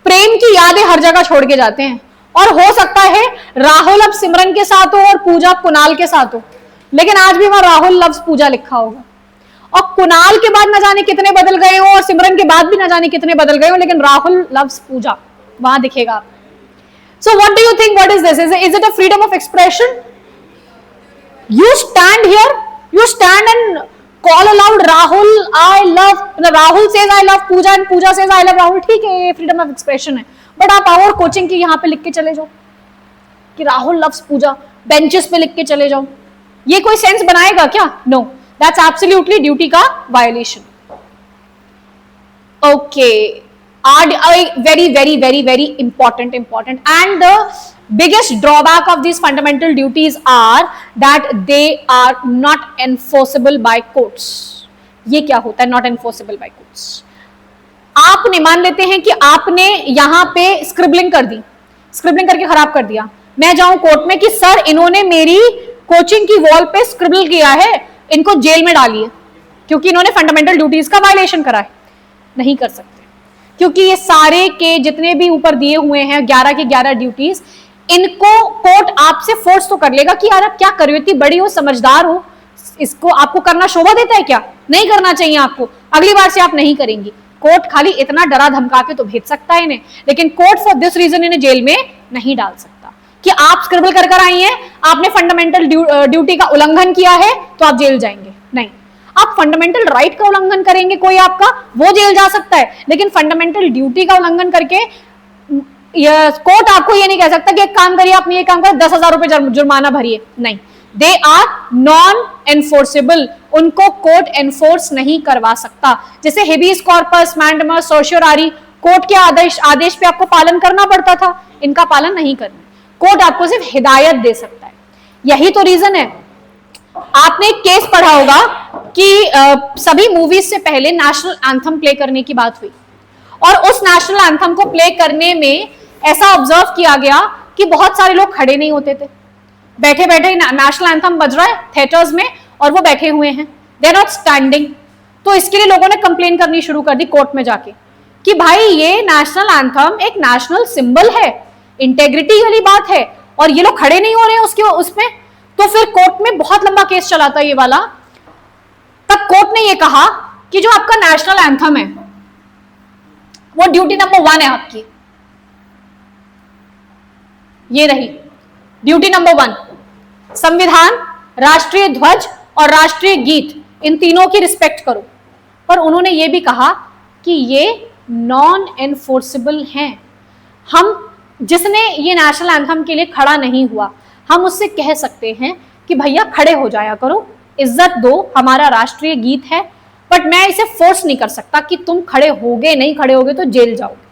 प्रेम की यादें हर जगह छोड़ के जाते हैं। और हो सकता है राहुल अब सिमरन के साथ हो और पूजा कुणाल के साथ हो, लेकिन आज भी वहां राहुल लव्स पूजा लिखा होगा। और कुणाल के बाद न जाने कितने बदल गए हो, और सिमरन के बाद भी न जाने कितने बदल गए हो, लेकिन राहुल लव्स पूजा वहां दिखेगा। So what do you think, what is this? Is it a freedom of expression? You stand here, you stand and call aloud Rahul, I love, Rahul says I love Pooja and Pooja says I love Rahul, ठीक है, ये फ्रीडम ऑफ एक्सप्रेशन है। बट आप और कोचिंग की यहाँ पे लिख के चले जाओ कि राहुल लव्स पूजा, बेंचेस पे लिख के चले जाओ, ये कोई सेंस बनाएगा क्या? नो। दैट्स एब्सोल्युटली ड्यूटी का violation. Okay, very very very very important and the biggest drawback of these fundamental duties are that they are not enforceable by courts. ये क्या होता है not enforceable by courts? आपने मान लेते हैं कि आपने यहां पे स्क्रिबलिंग कर दी, स्क्रिबलिंग करके खराब कर दिया, मैं जाऊं कोर्ट में कि सर इन्होंने मेरी कोचिंग की वॉल पे स्क्रिबल किया है, इनको जेल में डालिए क्योंकि इन्होंने फंडामेंटल ड्यूटीज का वायलेशन करा है. नहीं कर सकते क्योंकि ये सारे के जितने भी ऊपर दिए हुए हैं 11 के 11 ड्यूटीज, इनको कोर्ट आपसे फोर्स तो कर लेगा कि यार आप क्या कर रही हो, इतनी बड़ी हो, समझदार हो, इसको आपको करना शोभा देता है क्या, नहीं करना चाहिए आपको, अगली बार से आप नहीं करेंगी. कोर्ट खाली इतना डरा धमका के तो भेज सकता है इन्हें, लेकिन कोर्ट फॉर दिस रीजन इन्हें जेल में नहीं डाल सकता कि आप स्क्रिबल कर आई हैं, आपने फंडामेंटल ड्यूटी का उल्लंघन किया है तो आप जेल जाएंगे. नहीं, आप फंडामेंटल राइट का उल्लंघन करेंगे कोई आपका, वो जेल जा सकता है, लेकिन फंडामेंटल ड्यूटी का उल्लंघन करके कोर्ट आपको ये नहीं कह सकता कि एक काम करिए, आप ये काम करें 10,000 रुपए जुर्माना भरिए. नहीं, दे आर नॉन एनफोर्सेबल, उनको कोर्ट एनफोर्स नहीं करवा सकता. जैसे हेबियस कॉर्पस, मैंडेमस, सर्शियोरारी, कोर्ट के आदेश पे आपको पालन करना पड़ता था, इनका पालन नहीं करना. कोर्ट आपको सिर्फ हिदायत दे सकता है. यही तो रीजन है, आपने एक केस पढ़ा होगा कि सभी मूवीज से पहले नेशनल एंथम प्ले करने की बात हुई और उस नेशनल एंथम को प्ले करने में ऐसा ऑब्जर्व किया गया कि बहुत सारे लोग खड़े नहीं होते थे, बैठे बैठे नेशनल एंथम बज रहा है थिएटर्स में और वो बैठे हुए हैं, दे आर नॉट स्टैंडिंग. तो इसके लिए लोगों ने कंप्लेन करनी शुरू कर दी कोर्ट में जाके कि भाई ये नेशनल एंथम एक नेशनल सिंबल है, इंटेग्रिटी वाली बात है और ये लोग खड़े नहीं हो रहे हैं उसमें. तो फिर कोर्ट में बहुत लंबा केस चला था ये वाला. तब कोर्ट ने ये कहा कि जो आपका नेशनल एंथम है वो ड्यूटी नंबर 1 है आपकी, ये रही ड्यूटी नंबर 1, संविधान, राष्ट्रीय ध्वज और राष्ट्रीय गीत, इन तीनों की रिस्पेक्ट करो. पर उन्होंने ये भी कहा कि ये नॉन एनफोर्सेबल हैं. हम जिसने ये नेशनल एंथम के लिए खड़ा नहीं हुआ, हम उससे कह सकते हैं कि भैया खड़े हो जाया करो, इज्जत दो, हमारा राष्ट्रीय गीत है, बट मैं इसे फोर्स नहीं कर सकता कि तुम खड़े होगे, नहीं खड़े होगे तो जेल जाओगे.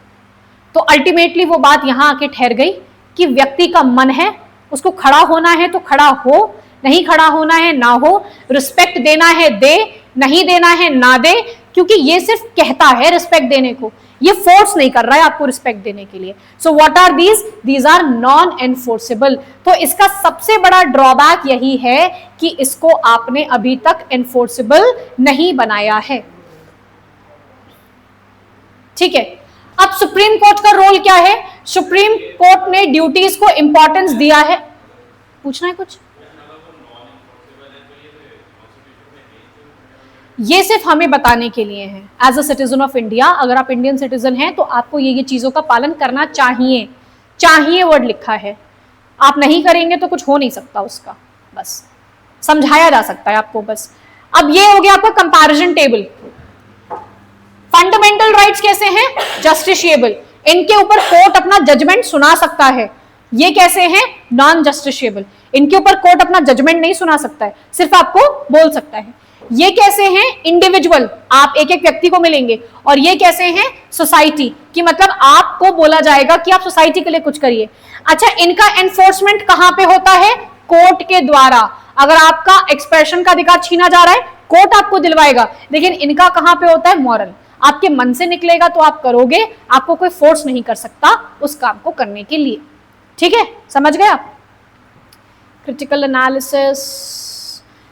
तो अल्टीमेटली वो बात यहां आके ठहर गई कि व्यक्ति का मन है, उसको खड़ा होना है तो खड़ा हो, नहीं खड़ा होना है ना हो, रिस्पेक्ट देना है दे, नहीं देना है ना दे, क्योंकि ये सिर्फ कहता है रिस्पेक्ट देने को, ये फोर्स नहीं कर रहा है आपको रिस्पेक्ट देने के लिए. So what are these are non enforceable. तो इसका सबसे बड़ा ड्रॉबैक यही है कि इसको आपने अभी तक एनफोर्सेबल नहीं बनाया है. ठीक है, अब सुप्रीम कोर्ट का रोल क्या है? सुप्रीम कोर्ट ने ड्यूटीज को इंपॉर्टेंस दिया है. पूछना है कुछ? ये सिर्फ हमें बताने के लिए है as a citizen of India. अगर आप इंडियन सिटीजन हैं तो आपको ये चीजों का पालन करना चाहिए. चाहिए वर्ड लिखा है, आप नहीं करेंगे तो कुछ हो नहीं सकता उसका, बस समझाया जा सकता है आपको बस. अब ये हो गया आपका कंपैरिजन टेबल. फंडामेंटल राइट्स कैसे हैं? जस्टिशिएबल, इनके ऊपर कोर्ट अपना जजमेंट सुना सकता है. ये कैसे हैं? नॉन जस्टिशिएबल, इनके ऊपर कोर्ट अपना जजमेंट नहीं सुना सकता है, सिर्फ आपको बोल सकता है. ये कैसे हैं? इंडिविजुअल, आप एक एक व्यक्ति को मिलेंगे. और ये कैसे हैं? सोसाइटी, कि मतलब आपको बोला जाएगा कि आप सोसाइटी के लिए कुछ करिए. अच्छा, इनका एनफोर्समेंट कहां पे होता है? कोर्ट के द्वारा. अगर आपका एक्सप्रेशन का अधिकार छीना जा रहा है, कोर्ट आपको दिलवाएगा, लेकिन इनका कहां पे होता है? मॉरल. आपके मन से निकलेगा तो आप करोगे, आपको कोई फोर्स नहीं कर सकता उस काम को करने के लिए. ठीक है, समझ गए आप? क्रिटिकल एनालिसिस,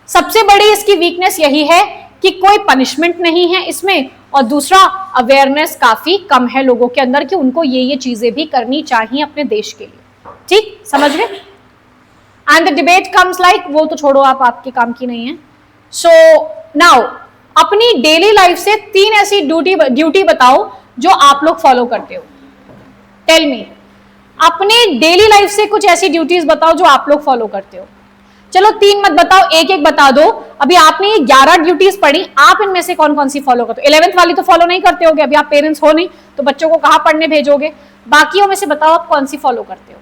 सबसे बड़ी इसकी वीकनेस यही है कि कोई पनिशमेंट नहीं है इसमें, और दूसरा अवेयरनेस काफी कम है लोगों के अंदर कि उनको ये चीजें भी करनी चाहिए अपने देश के लिए. ठीक, समझ गए? And the debate comes like, वो तो छोड़ो, आप आपके काम की नहीं है. सो नाउ अपनी डेली लाइफ से 3 ऐसी ड्यूटी बताओ जो आप लोग फॉलो करते हो. टेल मी, अपने डेली लाइफ से कुछ ऐसी ड्यूटीज बताओ जो आप लोग फॉलो करते हो. चलो 3 मत बताओ, एक बता दो. अभी आपने ये 11 ड्यूटीज पढ़ी, आप इनमें से कौन कौन सी फॉलो करते हो? 11th वाली तो फॉलो नहीं करते होगे, अभी आप पेरेंट्स हो नहीं तो बच्चों को कहाँ पढ़ने भेजोगे. बाकियों में से बताओ आप कौन सी फॉलो करते हो.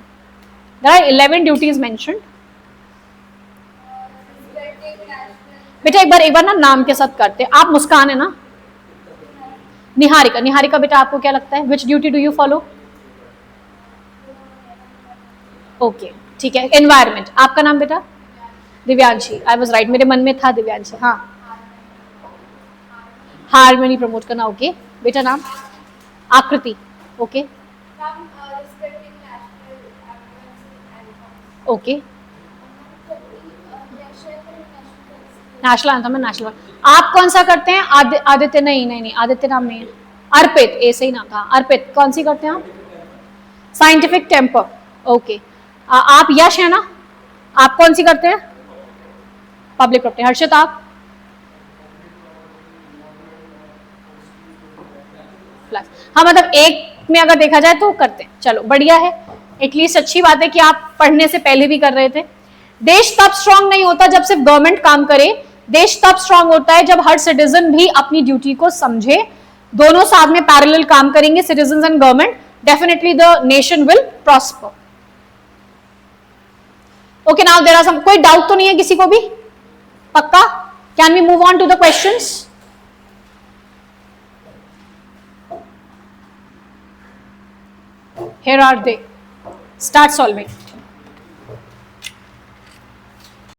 There are 11 duties mentioned. बेटा एक बार ना नाम के साथ करते हैं। आप मुस्कान है ना? निहारिका। निहारिका बेटा आपको क्या लगता है, which duty do you follow? Okay ठीक है, एनवायरमेंट। आपका नाम बेटा? दिव्यांशी। आई वाज राइट, मेरे मन में था दिव्यांशी। हाँ, हारमोनी प्रमोट करना। ओके बेटा नाम? आकृति। ओके ओके, नेशनल एंथम है, नेशनल। आप कौन सा करते हैं? आदित्य? नहीं नहीं नहीं, आदित्य नाम नहीं है। अर्पित, ऐसे ही नाम था। अर्पित कौन सी करते हैं आप? Scientific temper. ओके। आप यश है ना? आप कौन सी करते हैं? Public property. हर्षित आप? प्लस। हाँ मतलब एक में अगर देखा जाए तो करते हैं। चलो बढ़िया है, एटलीस्ट अच्छी बात है कि आप पढ़ने से पहले भी कर रहे थे। देश तब स्ट्रांग नहीं होता जब सिर्फ गवर्नमेंट काम करे, देश तब स्ट्रांग होता है जब हर सिटीजन भी अपनी ड्यूटी को समझे। दोनों साथ में पैरेलल काम करेंगे, citizen and government, definitely the nation will prosper. Okay now there are some, कोई डाउट तो नहीं है किसी को भी? पक्का? Can we move on to the questions? Here are they. Start solving.